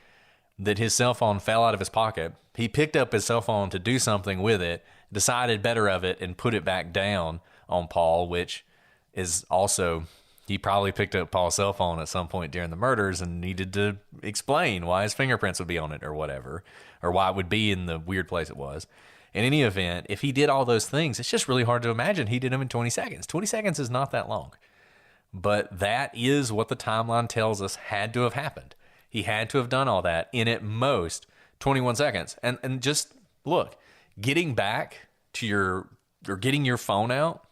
that his cell phone fell out of his pocket. He picked up his cell phone to do something with it, decided better of it, and put it back down on Paul, which is also, he probably picked up Paul's cell phone at some point during the murders and needed to explain why his fingerprints would be on it or whatever, or why it would be in the weird place it was. In any event, if he did all those things, it's just really hard to imagine he did them in 20 seconds. 20 seconds is not that long. But that is what the timeline tells us had to have happened. He had to have done all that in at most 21 seconds. And just look, getting back to getting your phone out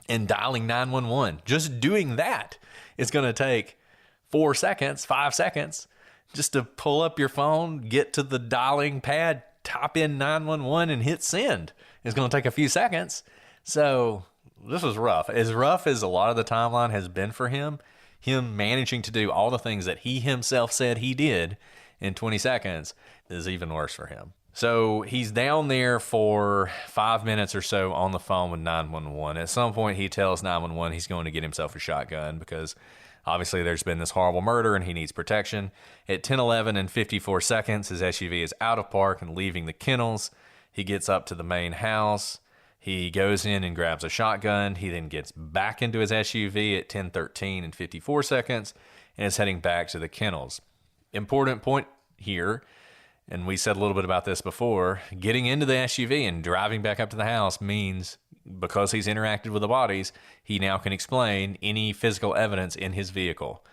and dialing 911, just doing that is going to take 4 seconds, 5 seconds, just to pull up your phone, get to the dialing pad, type in 911 and hit send. It's going to take a few seconds. So this was rough. As rough as a lot of the timeline has been for him managing to do all the things that he himself said he did, in 20 seconds is even worse for him. So he's down there for 5 minutes or so on the phone with 911. At some point, he tells 911 he's going to get himself a shotgun because obviously there's been this horrible murder and he needs protection. At 10:11 and 54 seconds, his SUV is out of park and leaving the kennels. He gets up to the main house. He goes in and grabs a shotgun. He then gets back into his SUV at 10:13 and 54 seconds and is heading back to the kennels. Important point here, and we said a little bit about this before, getting into the SUV and driving back up to the house means, because he's interacted with the bodies, he now can explain any physical evidence in his vehicle.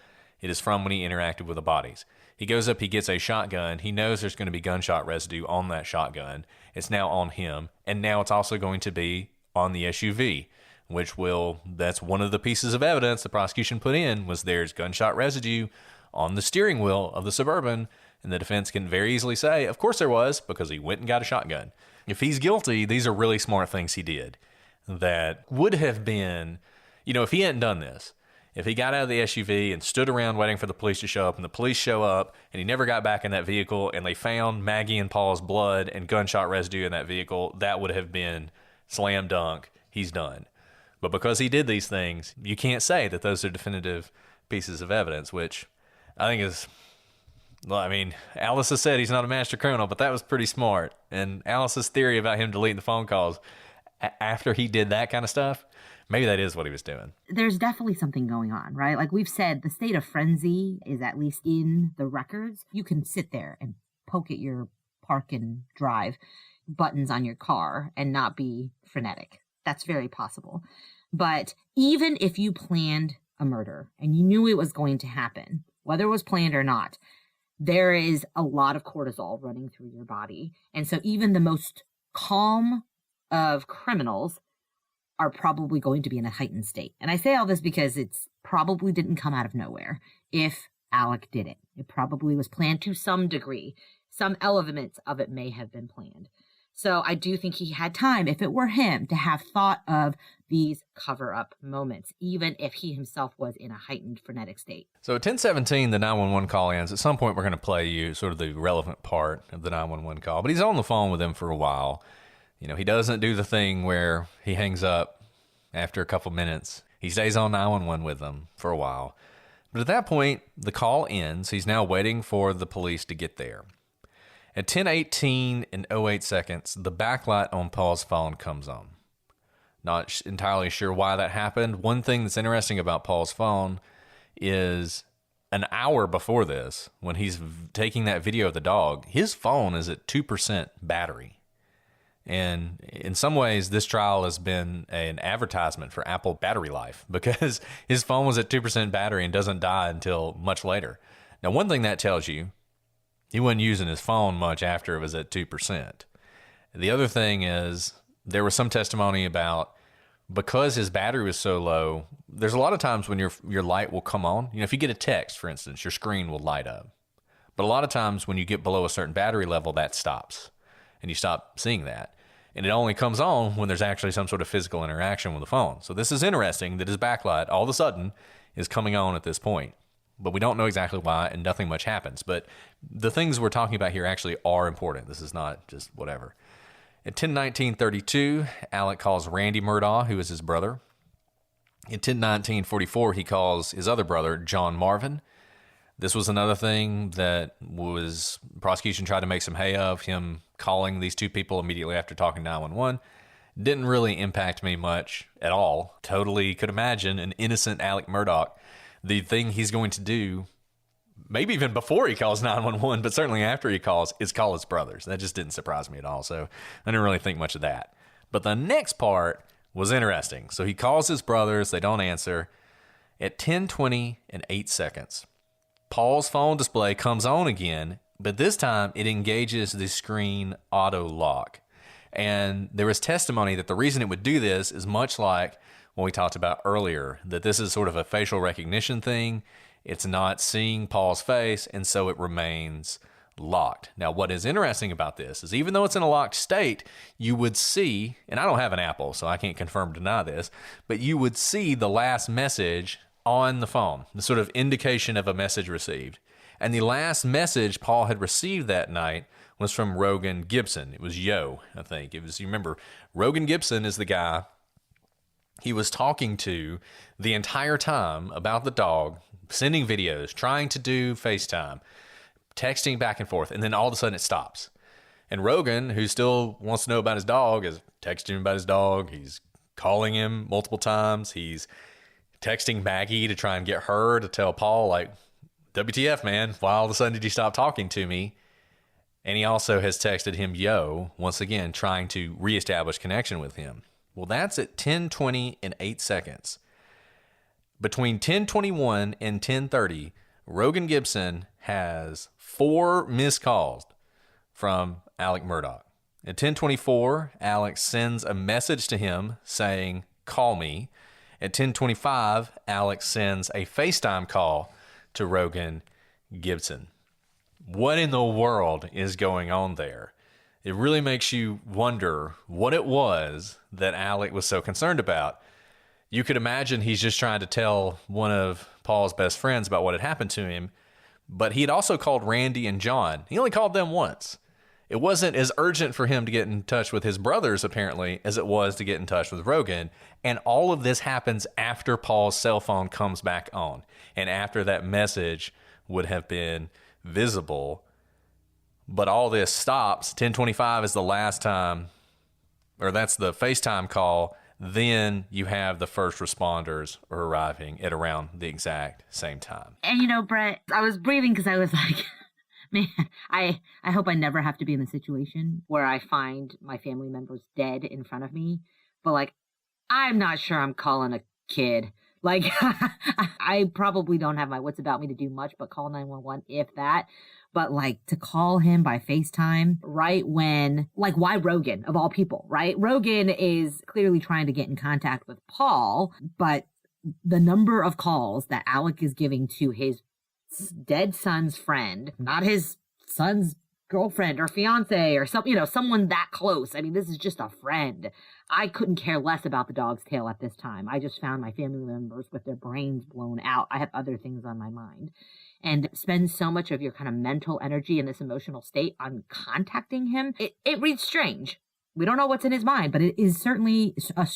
It is from when he interacted with the bodies. He goes up, he gets a shotgun. He knows there's going to be gunshot residue on that shotgun. It's now on him, and now it's also going to be on the SUV, that's one of the pieces of evidence the prosecution put in, was there's gunshot residue on the steering wheel of the Suburban. And the defense can very easily say, of course there was, because he went and got a shotgun. If he's guilty, these are really smart things he did that would have been, if he hadn't done this, if he got out of the SUV and stood around waiting for the police to show up, and the police show up and he never got back in that vehicle and they found Maggie and Paul's blood and gunshot residue in that vehicle, that would have been slam dunk. He's done. But because he did these things, you can't say that those are definitive pieces of evidence, which I think is... Well, I mean, Alice has said he's not a master criminal, but that was pretty smart. And Alice's theory about him deleting the phone calls after he did that kind of stuff, maybe that is what he was doing. There's definitely something going on, right? Like we've said, the state of frenzy is at least in the records. You can sit there and poke at your park and drive buttons on your car and not be frenetic. That's very possible. But even if you planned a murder and you knew it was going to happen, whether it was planned or not, there is a lot of cortisol running through your body. And so even the most calm of criminals are probably going to be in a heightened state. And I say all this because it's probably didn't come out of nowhere. If Alec did it, it probably was planned to some degree. Some elements of it may have been planned. So I do think he had time, if it were him, to have thought of these cover-up moments, even if he himself was in a heightened, frenetic state. So at 10:17, the 911 call ends. At some point, we're going to play you sort of the relevant part of the 911 call. But he's on the phone with them for a while. He doesn't do the thing where he hangs up after a couple minutes. He stays on 911 with them for a while. But at that point, the call ends. He's now waiting for the police to get there. At 10:18 and 08 seconds, the backlight on Paul's phone comes on. Not entirely sure why that happened. One thing that's interesting about Paul's phone is an hour before this, when he's taking that video of the dog, his phone is at 2% battery. And in some ways, this trial has been an advertisement for Apple battery life, because his phone was at 2% battery and doesn't die until much later. Now, one thing that tells you, he wasn't using his phone much after it was at 2%. The other thing is, there was some testimony about, because his battery was so low, there's a lot of times when your light will come on. If you get a text, for instance, your screen will light up. But a lot of times when you get below a certain battery level, that stops, and you stop seeing that. And it only comes on when there's actually some sort of physical interaction with the phone. So this is interesting that his backlight all of a sudden is coming on at this point. But we don't know exactly why, and nothing much happens. But the things we're talking about here actually are important. This is not just whatever. At 10:19:32, Alec calls Randy Murdaugh, who is his brother. At 10:19:44, he calls his other brother, John Marvin. This was another thing that was prosecution tried to make some hay of, him calling these two people immediately after talking 911. Didn't really impact me much at all. Totally could imagine an innocent Alec Murdaugh. The thing he's going to do, maybe even before he calls 911, but certainly after he calls, is call his brothers. That just didn't surprise me at all, so I didn't really think much of that. But the next part was interesting. So he calls his brothers, they don't answer. At 10:20 and 8 seconds, Paul's phone display comes on again, but this time it engages the screen auto lock. And there was testimony that the reason it would do this is much like what we talked about earlier, that this is sort of a facial recognition thing. It's not seeing Paul's face, and so it remains locked. Now, what is interesting about this is even though it's in a locked state, you would see, and I don't have an Apple, so I can't confirm or deny this, but you would see the last message on the phone, the sort of indication of a message received. And the last message Paul had received that night was from Rogan Gibson. It was Yo, I think. You remember, Rogan Gibson is the guy he was talking to the entire time about the dog, sending videos, trying to do FaceTime, texting back and forth, and then all of a sudden it stops. And Rogan, who still wants to know about his dog, is texting him about his dog. He's calling him multiple times. He's texting Maggie to try and get her to tell Paul, like, WTF, man, why all of a sudden did you stop talking to me? And he also has texted him Yo, once again, trying to reestablish connection with him. Well, that's at 10:20 and 8 seconds. Between 10:21 and 10:30, Rogan Gibson has 4 missed calls from Alec Murdaugh. At 10:24, Alex sends a message to him saying, call me. At 10:25, Alex sends a FaceTime call to Rogan Gibson. What in the world is going on there? It really makes you wonder what it was that Alec was so concerned about. You could imagine he's just trying to tell one of Paul's best friends about what had happened to him, but he had also called Randy and John. He only called them once. It wasn't as urgent for him to get in touch with his brothers, apparently, as it was to get in touch with Rogan. And all of this happens after Paul's cell phone comes back on and after that message would have been visible. But all this stops. 10:25 is the last time, or that's the FaceTime call. Then you have the first responders arriving at around the exact same time. And you know, Brett, I was breathing because I was like, man, I hope I never have to be in the situation where I find my family members dead in front of me. But like, I'm not sure I'm calling a kid. Like, I probably don't have my wits about me to do much but call 911, if that. But like, to call him by FaceTime right when, like, why Rogan of all people, right? Rogan is clearly trying to get in contact with Paul, but the number of calls that Alec is giving to his dead son's friend, not his son's girlfriend or fiance or some, someone that close. I mean, this is just a friend. I couldn't care less about the dog's tail at this time. I just found my family members with their brains blown out. I have other things on my mind. And spend so much of your kind of mental energy in this emotional state on contacting him. It reads strange. We don't know what's in his mind, but it is certainly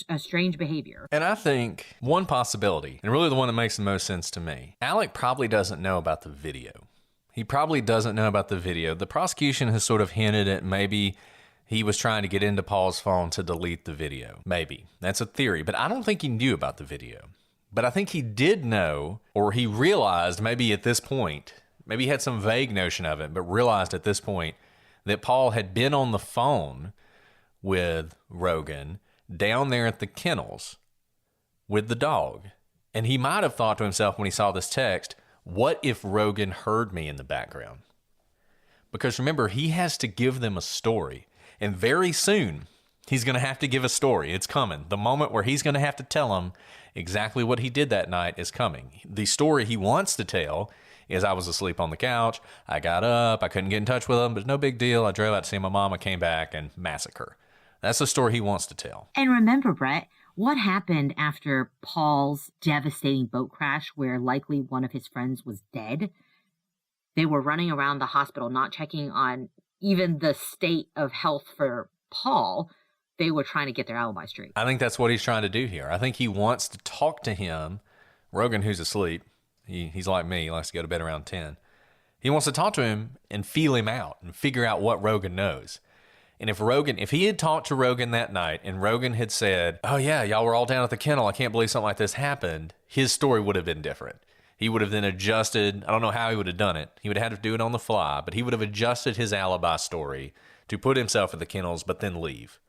a strange behavior. And I think one possibility, and really the one that makes the most sense to me, Alec probably doesn't know about the video. He probably doesn't know about the video. The prosecution has sort of hinted at maybe he was trying to get into Paul's phone to delete the video. Maybe. That's a theory, but I don't think he knew about the video. But I think he did know, or he realized maybe at this point, maybe he had some vague notion of it, but realized at this point that Paul had been on the phone with Rogan down there at the kennels with the dog. And he might have thought to himself when he saw this text, what if Rogan heard me in the background? Because remember, he has to give them a story. And very soon, he's going to have to give a story. It's coming. The moment where he's going to have to tell them exactly what he did that night is coming. The story he wants to tell is, I was asleep on the couch. I got up. I couldn't get in touch with him, but no big deal. I drove out to see my mom. I came back and massacre. That's the story he wants to tell. And remember, Brett, what happened after Paul's devastating boat crash where likely one of his friends was dead? They were running around the hospital, not checking on even the state of health for Paul. They were trying to get their alibi straight. I think that's what he's trying to do here. I think he wants to talk to him, Rogan, who's asleep. He's like me. He likes to go to bed around 10. He wants to talk to him and feel him out and figure out what Rogan knows. And if he had talked to Rogan that night and Rogan had said, oh yeah, y'all were all down at the kennel, I can't believe something like this happened, his story would have been different. He would have then adjusted. I don't know how he would have done it. He would have had to do it on the fly, but he would have adjusted his alibi story to put himself at the kennels, but then leave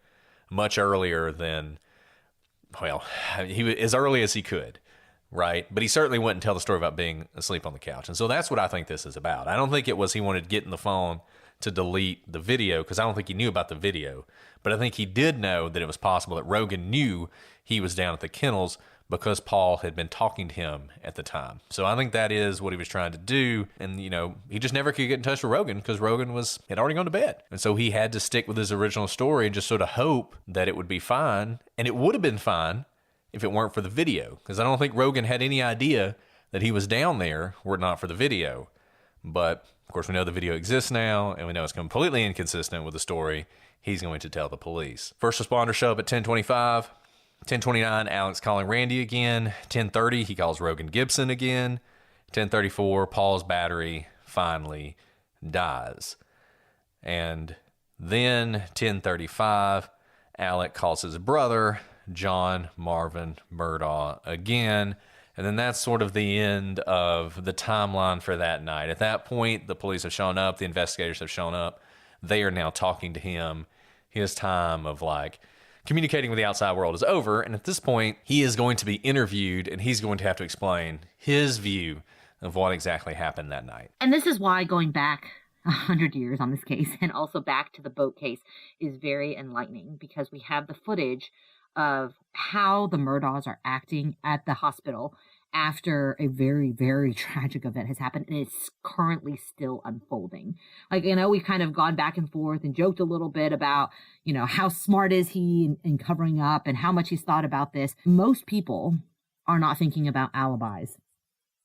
much earlier than, well, as early as he could, right? But he certainly wouldn't tell the story about being asleep on the couch. And so that's what I think this is about. I don't think it was he wanted to get in the phone to delete the video, because I don't think he knew about the video. But I think he did know that it was possible that Rogan knew he was down at the kennels because Paul had been talking to him at the time. So I think that is what he was trying to do. And, he just never could get in touch with Rogan because Rogan had already gone to bed. And so he had to stick with his original story and just sort of hope that it would be fine. And it would have been fine if it weren't for the video, because I don't think Rogan had any idea that he was down there were it not for the video. But, of course, we know the video exists now, and we know it's completely inconsistent with the story he's going to tell the police. First responders show up at 10:25. 10:29, Alec's calling Randy again. 10:30, he calls Rogan Gibson again. 10:34, Paul's battery finally dies. And then 10:35, Alec calls his brother, John Marvin Murdaugh, again. And then that's sort of the end of the timeline for that night. At that point, the police have shown up, the investigators have shown up. They are now talking to him. His time of communicating with the outside world is over. And at this point, he is going to be interviewed and he's going to have to explain his view of what exactly happened that night. And this is why going back 100 years on this case and also back to the boat case is very enlightening, because we have the footage of how the Murdaughs are acting at the hospital after a very, very tragic event has happened, and it's currently still unfolding. We've kind of gone back and forth and joked a little bit about, how smart is he in covering up and how much he's thought about this. Most people are not thinking about alibis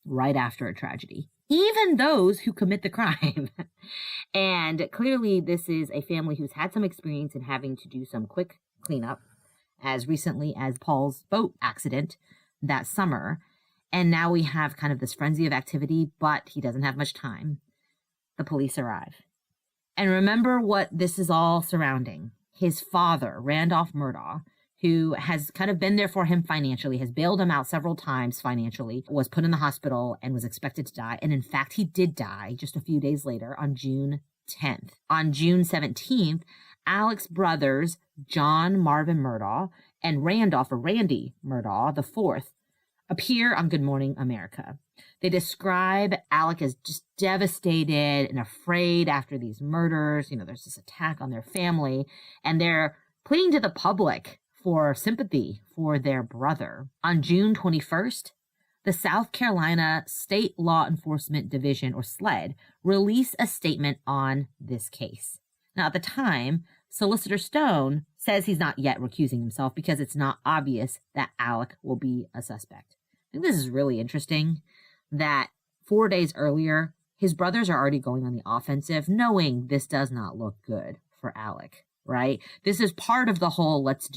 right after a tragedy, even those who commit the crime. And clearly this is a family who's had some experience in having to do some quick cleanup, as recently as Paul's boat accident that summer. And now we have kind of this frenzy of activity, but he doesn't have much time. The police arrive. And remember what this is all surrounding. His father, Randolph Murdaugh, who has kind of been there for him financially, has bailed him out several times financially, was put in the hospital and was expected to die. And in fact, he did die just a few days later on June 10th. On June 17th, Alec's brothers, John Marvin Murdaugh and Randy Murdaugh, the fourth, appear on Good Morning America. They describe Alec as just devastated and afraid after these murders. There's this attack on their family, and they're pleading to the public for sympathy for their brother. On June 21st, the South Carolina State Law Enforcement Division, or SLED, released a statement on this case. Now, at the time, Solicitor Stone says he's not yet recusing himself because it's not obvious that Alec will be a suspect. I think this is really interesting that 4 days earlier, his brothers are already going on the offensive, knowing this does not look good for Alec, right? This is part of the whole let's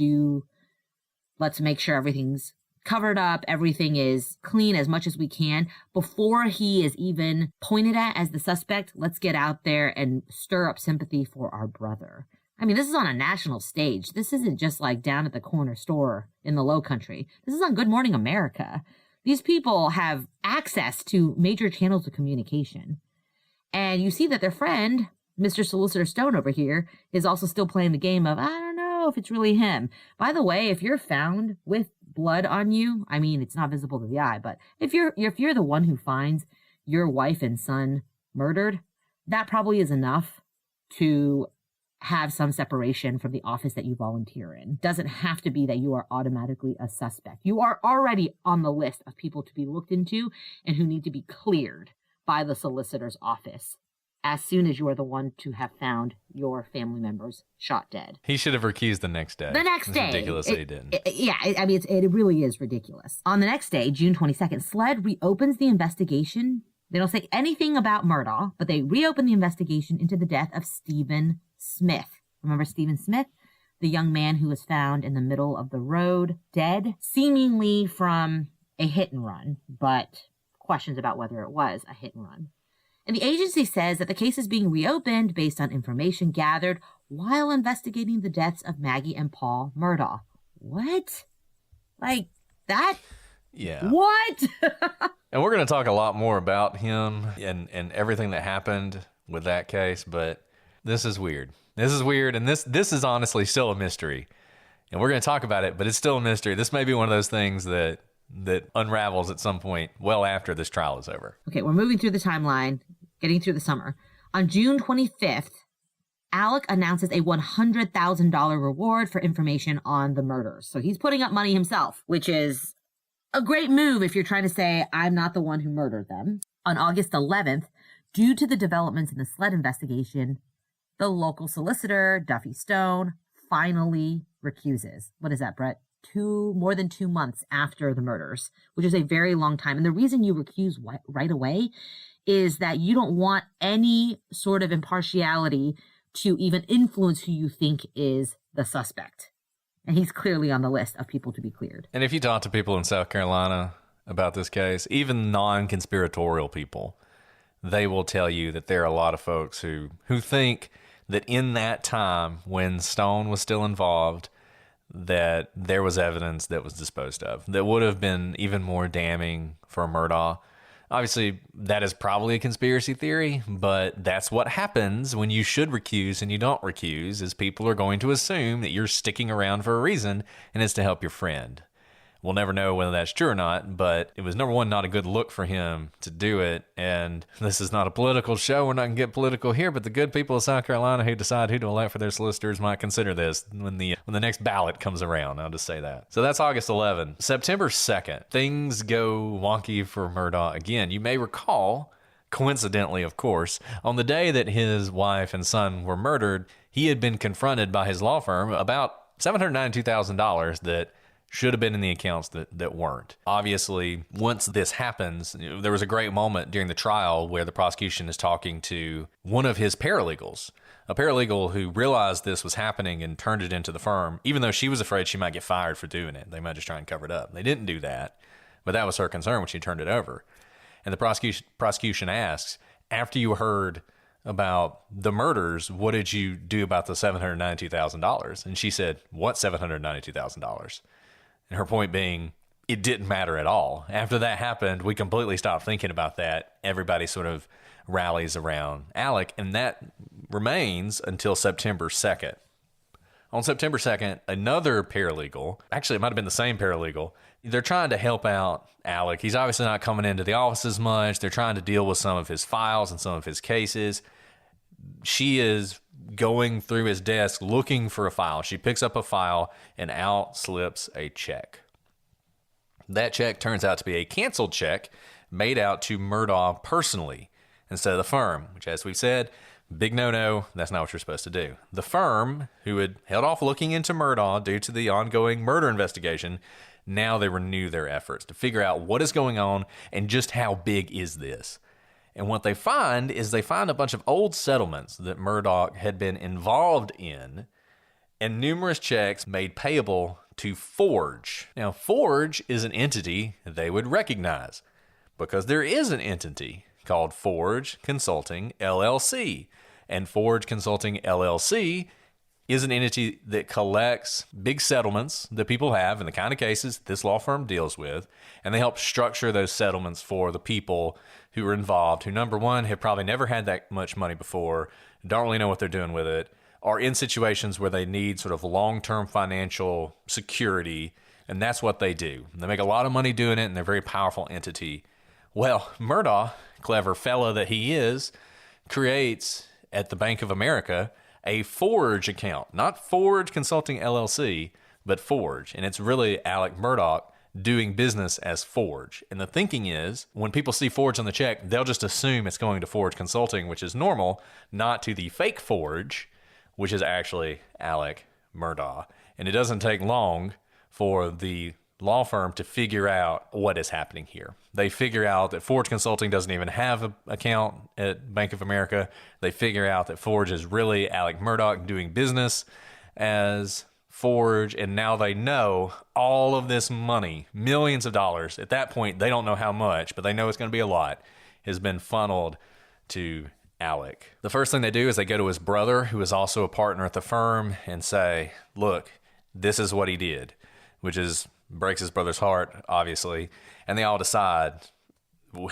make sure everything's covered up, everything is clean as much as we can. Before he is even pointed at as the suspect, let's get out there and stir up sympathy for our brother. I mean, this is on a national stage. This isn't just down at the corner store in the Low Country. This is on Good Morning America. These people have access to major channels of communication. And you see that their friend, Mr. Solicitor Stone over here, is also still playing the game of, I don't know if it's really him. By the way, if you're found with blood on you, I mean, it's not visible to the eye, but if you're the one who finds your wife and son murdered, that probably is enough to have some separation from the office that you volunteer in. Doesn't have to be that you are automatically a suspect. You are already on the list of people to be looked into and who need to be cleared by the solicitor's office as soon as you are the one to have found your family members shot dead. He should have recused the next day. The next day. It's ridiculous that he didn't. It really is ridiculous. On the next day, June 22nd, SLED reopens the investigation. They don't say anything about Murdaugh, but they reopen the investigation into the death of Stephen Smith. Remember Stephen Smith? The young man who was found in the middle of the road, dead, seemingly from a hit and run, but questions about whether it was a hit and run. And the agency says that the case is being reopened based on information gathered while investigating the deaths of Maggie and Paul Murdaugh. What? That? Yeah. What? And we're going to talk a lot more about him and everything that happened with that case, but this is weird. This is weird, and this is honestly still a mystery. And we're going to talk about it, but it's still a mystery. This may be one of those things that unravels at some point well after this trial is over. Okay, we're moving through the timeline, getting through the summer. On June 25th, Alec announces a $100,000 reward for information on the murders. So he's putting up money himself, which is a great move if you're trying to say, I'm not the one who murdered them. On August 11th, due to the developments in the SLED investigation, the local solicitor, Duffy Stone, finally recuses. What is that, Brett? more than 2 months after the murders, which is a very long time. And the reason you recuse right away is that you don't want any sort of impartiality to even influence who you think is the suspect. And he's clearly on the list of people to be cleared. And if you talk to people in South Carolina about this case, even non-conspiratorial people, they will tell you that there are a lot of folks who think that in that time when Stone was still involved, that there was evidence that was disposed of that would have been even more damning for Murdaugh. Obviously, that is probably a conspiracy theory, but that's what happens when you should recuse and you don't recuse, is people are going to assume that you're sticking around for a reason, and it's to help your friend. We'll never know whether that's true or not, but it was, number one, not a good look for him to do it. And this is not a political show. We're not going to get political here, but the good people of South Carolina who decide who to elect for their solicitors might consider this when the next ballot comes around. I'll just say that. So that's August 11. September 2nd, things go wonky for Murdaugh again. You may recall, coincidentally, of course, on the day that his wife and son were murdered, he had been confronted by his law firm about $792,000 that should have been in the accounts that weren't. Obviously, once this happens, there was a great moment during the trial where the prosecution is talking to one of his paralegals, a paralegal who realized this was happening and turned it into the firm, even though she was afraid she might get fired for doing it. They might just try and cover it up. They didn't do that, but that was her concern when she turned it over. And the prosecution asks, after you heard about the murders, what did you do about the $792,000? And she said, what $792,000? And her point being, it didn't matter at all. After that happened, we completely stopped thinking about that. Everybody sort of rallies around Alec, and that remains until September 2nd. On September 2nd, another paralegal, actually it might have been the same paralegal, they're trying to help out Alec. He's obviously not coming into the office as much. They're trying to deal with some of his files and some of his cases. She is going through his desk looking for a file. She picks up a file and out slips a check. That check turns out to be a canceled check made out to Murdaugh personally instead of the firm, which, as we've said, big no-no. That's not what you're supposed to do. The firm, who had held off looking into Murdaugh due to the ongoing murder investigation, now they renew their efforts to figure out what is going on and just how big is this. And what they find is they find a bunch of old settlements that Murdaugh had been involved in and numerous checks made payable to Forge. Now, Forge is an entity they would recognize because there is an entity called Forge Consulting LLC. And Forge Consulting LLC is an entity that collects big settlements that people have in the kind of cases this law firm deals with, and they help structure those settlements for the people who are involved, who, number one, have probably never had that much money before, don't really know what they're doing with it, are in situations where they need sort of long-term financial security, and that's what they do. They make a lot of money doing it, and they're a very powerful entity. Well, Murdaugh, clever fella that he is, creates at the Bank of America a Forge account, not Forge Consulting LLC, but Forge. And it's really Alec Murdaugh doing business as Forge. And the thinking is when people see Forge on the check, they'll just assume it's going to Forge Consulting, which is normal, not to the fake Forge, which is actually Alec Murdaugh. And it doesn't take long for the law firm to figure out what is happening here. They figure out that Forge Consulting doesn't even have an account at Bank of America. They figure out that Forge is really Alec Murdaugh doing business as Forge, and now they know all of this money, millions of dollars. At that point, they don't know how much, but they know it's going to be a lot, has been funneled to Alec. The first thing they do is they go to his brother, who is also a partner at the firm, and say, look, this is what he did, which is breaks his brother's heart, obviously. And they all decide, well,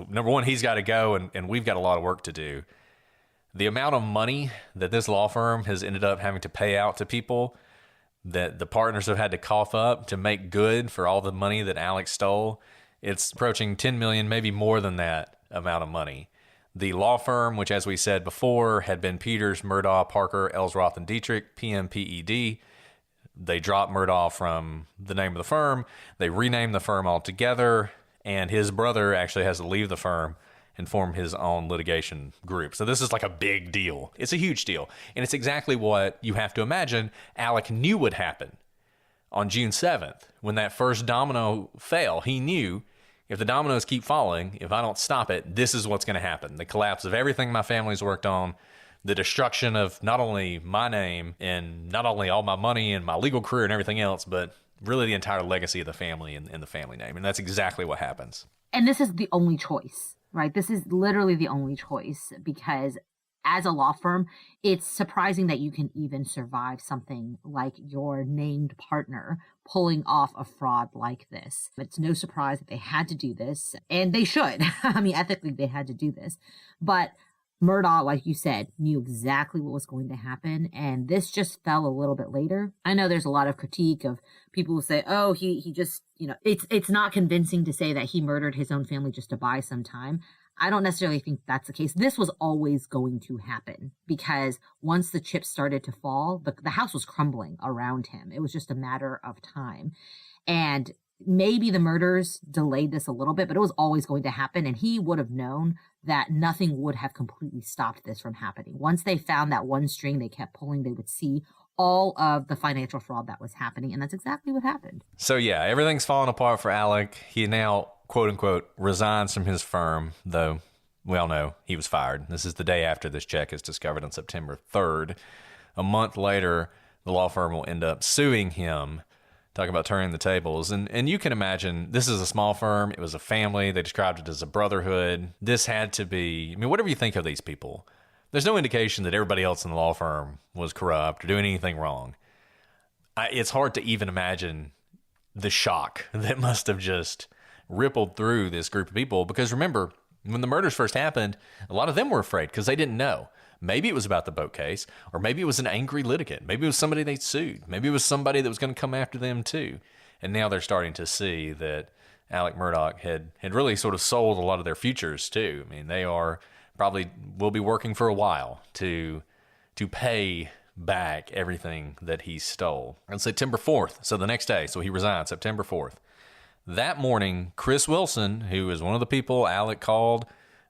number one, he's got to go, and we've got a lot of work to do. The amount of money that this law firm has ended up having to pay out to people that the partners have had to cough up to make good for all the money that Alex stole, it's approaching $10 million, maybe more than that amount of money. The law firm, which, as we said before, had been Peters, Murdaugh, Parker, Ellsroth, and Dietrich, PMPED. They dropped Murdaugh from the name of the firm. They renamed the firm altogether, and his brother actually has to leave the firm and form his own litigation group. So this is like a big deal. It's a huge deal. And it's exactly what you have to imagine Alec knew would happen on June 7th, when that first domino fell, he knew if the dominoes keep falling, if I don't stop it, this is what's going to happen. The collapse of everything my family's worked on, the destruction of not only my name and not only all my money and my legal career and everything else, but really the entire legacy of the family and the family name. And that's exactly what happens. And this is the only choice, right? This is literally the only choice, because as a law firm, it's surprising that you can even survive something like your named partner pulling off a fraud like this. It's no surprise that they had to do this, and they should. I mean, ethically, they had to do this. But Murdaugh, like you said, knew exactly what was going to happen, and this just fell a little bit later. I know there's a lot of critique of people who say, oh, he just, it's not convincing to say that he murdered his own family just to buy some time. I don't necessarily think that's the case. This was always going to happen, because once the chips started to fall, the house was crumbling around him. It was just a matter of time. And maybe the murders delayed this a little bit, but it was always going to happen. And he would have known that nothing would have completely stopped this from happening. Once they found that one string they kept pulling, they would see all of the financial fraud that was happening. And that's exactly what happened. So yeah, everything's falling apart for Alec. He now, quote unquote, resigns from his firm, though we all know he was fired. This is the day after this check is discovered on September 3rd. A month later, the law firm will end up suing him. Talk about turning the tables. And you can imagine, this is a small firm. It was a family. They described it as a brotherhood. This had to be, I mean, whatever you think of these people, there's no indication that everybody else in the law firm was corrupt or doing anything wrong. It's hard to even imagine the shock that must have just rippled through this group of people. Because remember, when the murders first happened, a lot of them were afraid because they didn't know. Maybe it was about the boat case, or maybe it was an angry litigant. Maybe it was somebody they sued. Maybe it was somebody that was going to come after them too. And now they're starting to see that Alec Murdaugh had really sort of sold a lot of their futures too. I mean, they are probably will be working for a while to pay back everything that he stole. On September 4th, so the next day, so he resigned September 4th. That morning, Chris Wilson, who is one of the people Alec called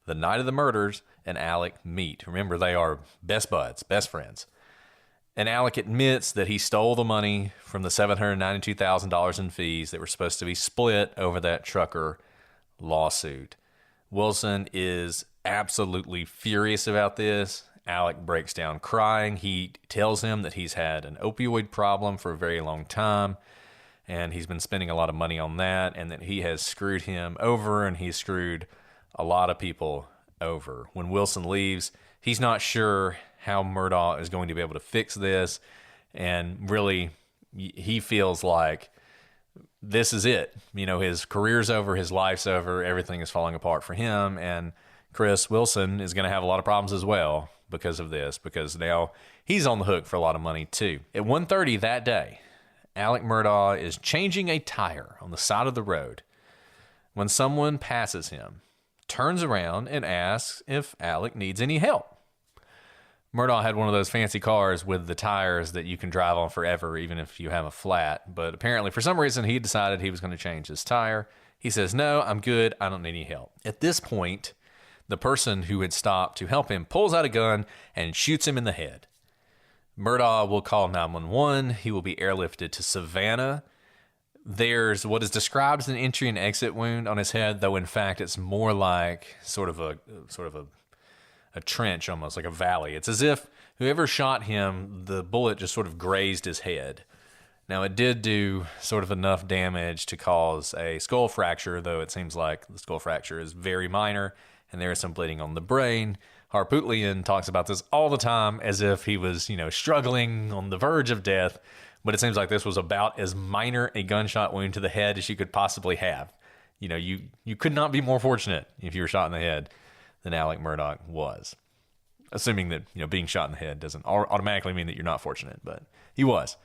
the night of the murders, and Alec meet. Remember, they are best buds, best friends. And Alec admits that he stole the money from the $792,000 in fees that were supposed to be split over that trucker lawsuit. Wilson is absolutely furious about this. Alec breaks down crying. He tells him that he's had an opioid problem for a very long time, and he's been spending a lot of money on that, and that he has screwed him over, and he's screwed a lot of people over. When Wilson leaves, he's not sure how Murdaugh is going to be able to fix this, and really he feels like this is it. His career's over, his life's over, everything is falling apart for him, and Chris Wilson is going to have a lot of problems as well because of this, because now he's on the hook for a lot of money too. At 1:30 that day, Alec Murdaugh is changing a tire on the side of the road when someone passes him, turns around and asks if Alec needs any help. Murdaugh had one of those fancy cars with the tires that you can drive on forever, even if you have a flat. But apparently, for some reason, he decided he was going to change his tire. He says, "No, I'm good. I don't need any help." At this point, the person who had stopped to help him pulls out a gun and shoots him in the head. Murdaugh will call 911. He will be airlifted to Savannah. There's what is described as an entry and exit wound on his head, though in fact it's more like sort of a trench, almost like a valley. It's as if whoever shot him, the bullet just sort of grazed his head. Now, it did do sort of enough damage to cause a skull fracture, though it seems like the skull fracture is very minor, and there is some bleeding on the brain. Harpootlian talks about this all the time as if he was, struggling on the verge of death, but it seems like this was about as minor a gunshot wound to the head as you could possibly have. You could not be more fortunate if you were shot in the head than Alec Murdaugh was. Assuming that, being shot in the head doesn't automatically mean that you're not fortunate, but he was.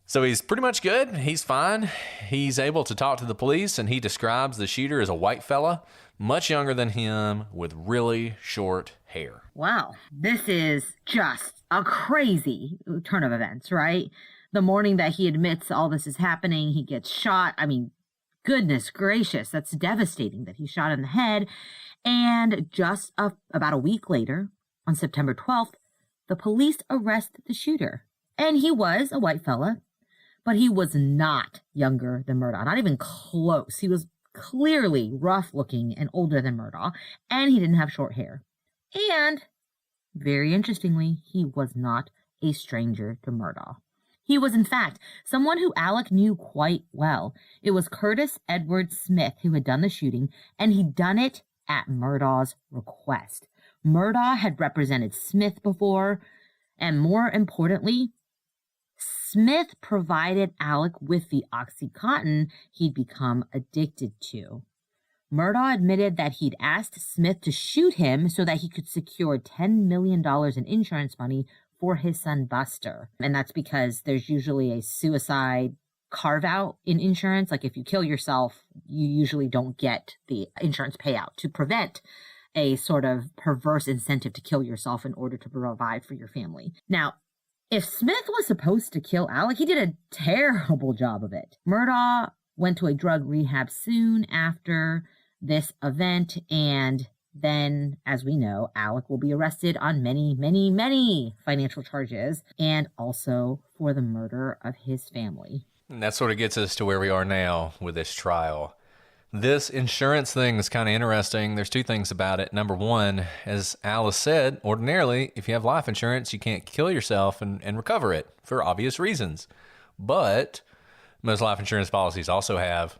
So he's pretty much good. He's fine. He's able to talk to the police, and he describes the shooter as a white fella, much younger than him, with really short hair. Wow. This is just a crazy turn of events, right? The morning that he admits all this is happening, he gets shot. I mean, goodness gracious, that's devastating that he's shot in the head. And just about a week later, on September 12th, the police arrest the shooter. And he was a white fella, but he was not younger than Murdaugh, not even close. He was clearly rough looking and older than Murdaugh, and he didn't have short hair. And very interestingly, he was not a stranger to Murdaugh. He was, in fact, someone who Alec knew quite well. It was Curtis Edward Smith who had done the shooting, and he'd done it at Murdaugh's request. Murdaugh had represented Smith before, and more importantly, Smith provided Alec with the OxyContin he'd become addicted to. Murdaugh admitted that he'd asked Smith to shoot him so that he could secure $10 million in insurance money for his son Buster. And that's because there's usually a suicide carve-out in insurance. Like if you kill yourself, you usually don't get the insurance payout to prevent a sort of perverse incentive to kill yourself in order to provide for your family. Now, if Smith was supposed to kill Alec, he did a terrible job of it. Murdaugh went to a drug rehab soon after this event, and then, as we know, Alec will be arrested on many, many, many financial charges, and also for the murder of his family. And that sort of gets us to where we are now with this trial. This insurance thing is kind of interesting. There's two things about it. Number one, as Alice said, ordinarily, if you have life insurance, you can't kill yourself and recover it for obvious reasons. But most life insurance policies also have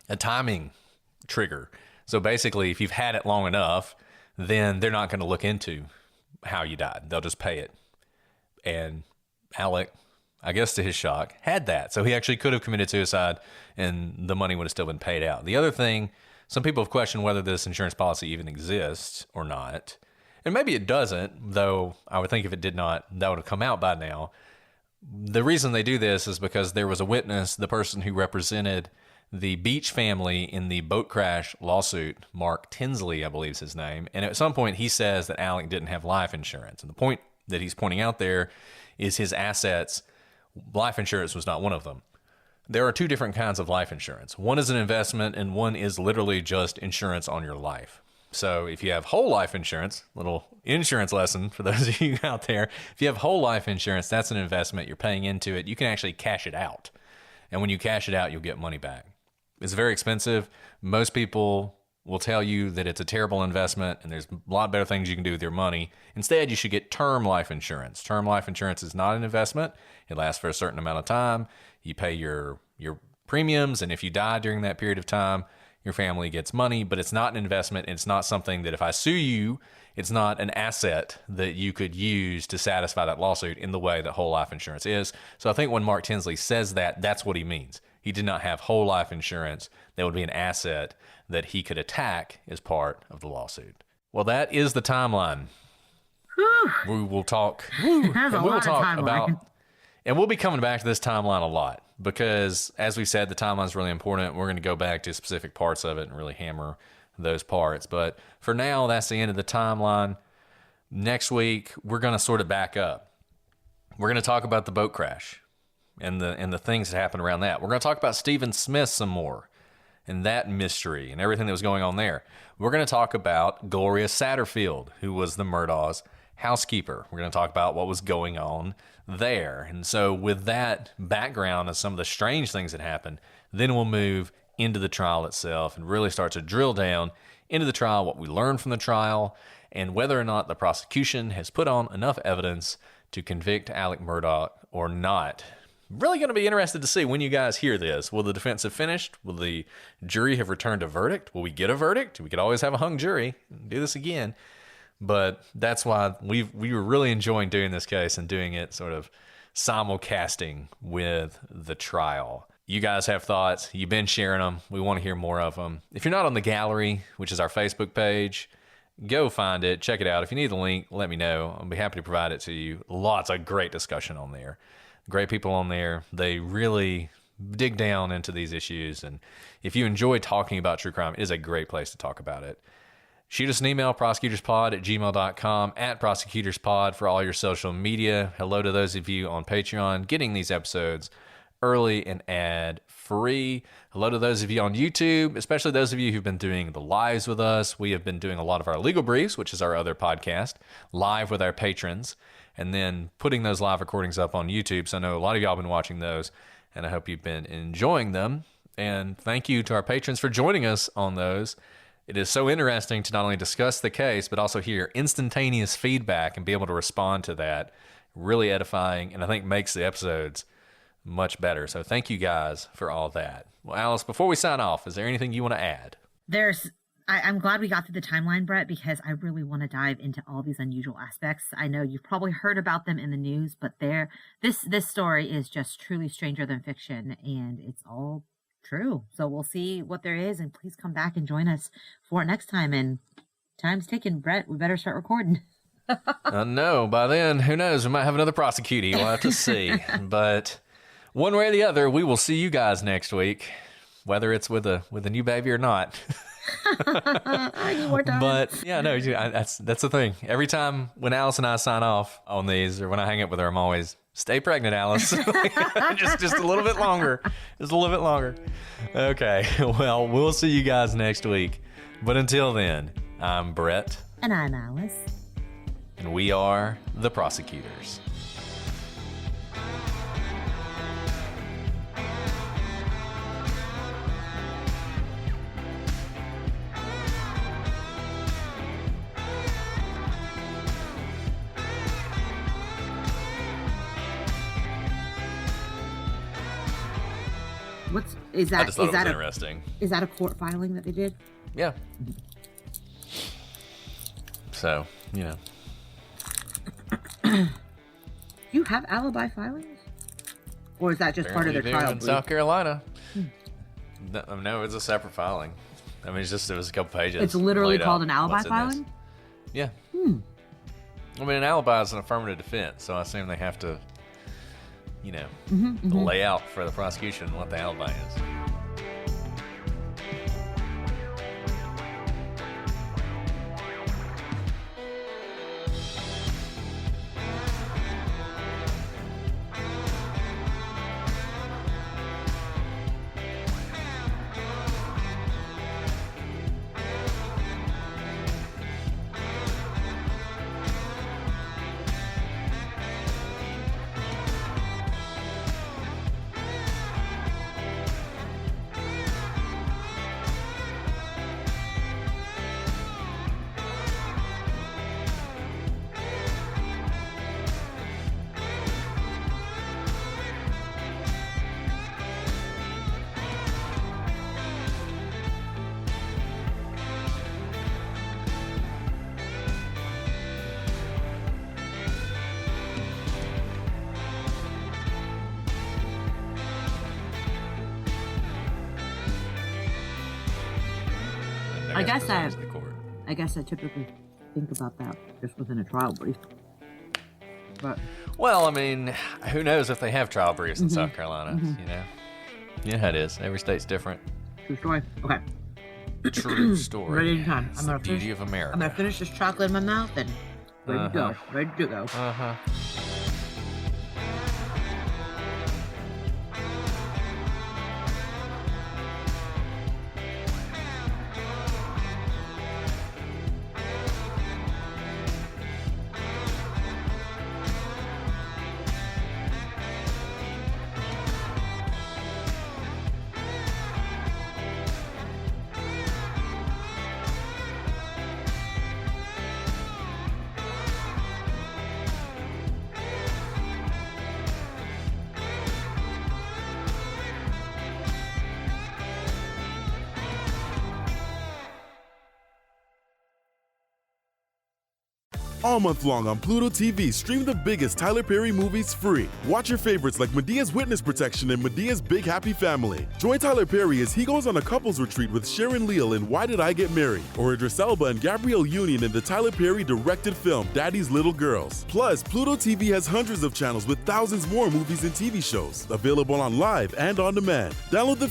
a timing trigger. So basically, if you've had it long enough, then they're not going to look into how you died. They'll just pay it. And Alec, I guess to his shock, had that. So he actually could have committed suicide and the money would have still been paid out. The other thing, some people have questioned whether this insurance policy even exists or not. And maybe it doesn't, though I would think if it did not, that would have come out by now. The reason they do this is because there was a witness, the person who represented the Beach family in the boat crash lawsuit, Mark Tinsley, I believe is his name. And at some point he says that Alec didn't have life insurance. And the point that he's pointing out there is his assets. Life insurance was not one of them. There are two different kinds of life insurance. One is an investment and one is literally just insurance on your life. So if you have whole life insurance, little insurance lesson for those of you out there, if you have whole life insurance, that's an investment. You're paying into it. You can actually cash it out. And when you cash it out, you'll get money back. It's very expensive. Most people will tell you that it's a terrible investment and there's a lot better things you can do with your money. Instead, you should get term life insurance. Term life insurance is not an investment. It lasts for a certain amount of time. You pay your premiums, and if you die during that period of time, your family gets money, but it's not an investment. It's not something that if I sue you, it's not an asset that you could use to satisfy that lawsuit in the way that whole life insurance is. So I think when Mark Tinsley says that, that's what he means. He did not have whole life insurance that would be an asset that he could attack as part of the lawsuit. Well, that is the timeline. We will talk. And we'll be coming back to this timeline a lot because, as we said, the timeline is really important. We're going to go back to specific parts of it and really hammer those parts. But for now, that's the end of the timeline. Next week, we're going to sort of back up. We're going to talk about the boat crash and the things that happened around that. We're going to talk about Stephen Smith some more and that mystery and everything that was going on there. We're going to talk about Gloria Satterfield, who was the Murdaugh's housekeeper. We're going to talk about what was going on there. And so with that background of some of the strange things that happened, then we'll move into the trial itself and really start to drill down into the trial, what we learned from the trial, and whether or not the prosecution has put on enough evidence to convict Alec Murdaugh or not. Really going to be interested to see when you guys hear this. Will the defense have finished? Will the jury have returned a verdict? Will we get a verdict? We could always have a hung jury. Do this again. But that's why we were really enjoying doing this case and doing it sort of simulcasting with the trial. You guys have thoughts. You've been sharing them. We want to hear more of them. If you're not on the gallery, which is our Facebook page, go find it. Check it out. If you need the link, let me know. I'll be happy to provide it to you. Lots of great discussion on there. Great people on there. They really dig down into these issues. And if you enjoy talking about true crime, it is a great place to talk about it. Shoot us an email, prosecutorspod@gmail.com, @prosecutorspod for all your social media. Hello to those of you on Patreon getting these episodes early and ad-free. Hello to those of you on YouTube, especially those of you who've been doing the lives with us. We have been doing a lot of our legal briefs, which is our other podcast, live with our patrons. and then putting those live recordings up on YouTube. So I know a lot of y'all have been watching those, and I hope you've been enjoying them. And thank you to our patrons for joining us on those. It is so interesting to not only discuss the case, but also hear instantaneous feedback and be able to respond to that. Really edifying, and I think makes the episodes much better. So thank you guys for all that. Well, Alice, before we sign off, is there anything you want to add? I'm glad we got through the timeline, Brett, because I really want to dive into all these unusual aspects. I know you've probably heard about them in the news, but this story is just truly stranger than fiction, and it's all true. So we'll see what there is, and please come back and join us for it next time. And time's ticking, Brett. We better start recording. No, by then, who knows? We might have another prosecutor. We'll have to see. But one way or the other, we will see you guys next week, whether it's with a new baby or not. I need more time. But yeah, no, that's the thing. Every time when Alice and I sign off on these, or when I hang up with her, I'm always, stay pregnant, Alice. just a little bit longer. Just a little bit longer. Okay, well, we'll see you guys next week. But until then, I'm Brett. And I'm Alice. And we are the prosecutors. Is that? I just thought it was interesting. Is that a court filing that they did? Yeah. So, You have alibi filings? Or is that just part of their trial in South Carolina. No, it's a separate filing. I mean, it was a couple pages. It's literally called an alibi filing? Yeah. I mean, an alibi is an affirmative defense, so I assume they have to, lay out for the prosecution what the alibi is. I guess I typically think about that just within a trial brief. But well, I mean, who knows if they have trial briefs in South Carolina? You know how it is. Every state's different. True story. Okay. True story. Ready in time. It's the beauty of America. I'm gonna finish this chocolate in my mouth and ready to go. Ready to go. All month long on PlutoTV, stream the biggest Tyler Perry movies free. Watch your favorites like Medea's Witness Protection and Medea's Big Happy Family. Join Tyler Perry as he goes on a couples retreat with Sharon Leal in Why Did I Get Married? Or Idris Elba and Gabrielle Union in the Tyler Perry directed film Daddy's Little Girls. Plus, PlutoTV has hundreds of channels with thousands more movies and TV shows available on live and on demand. Download the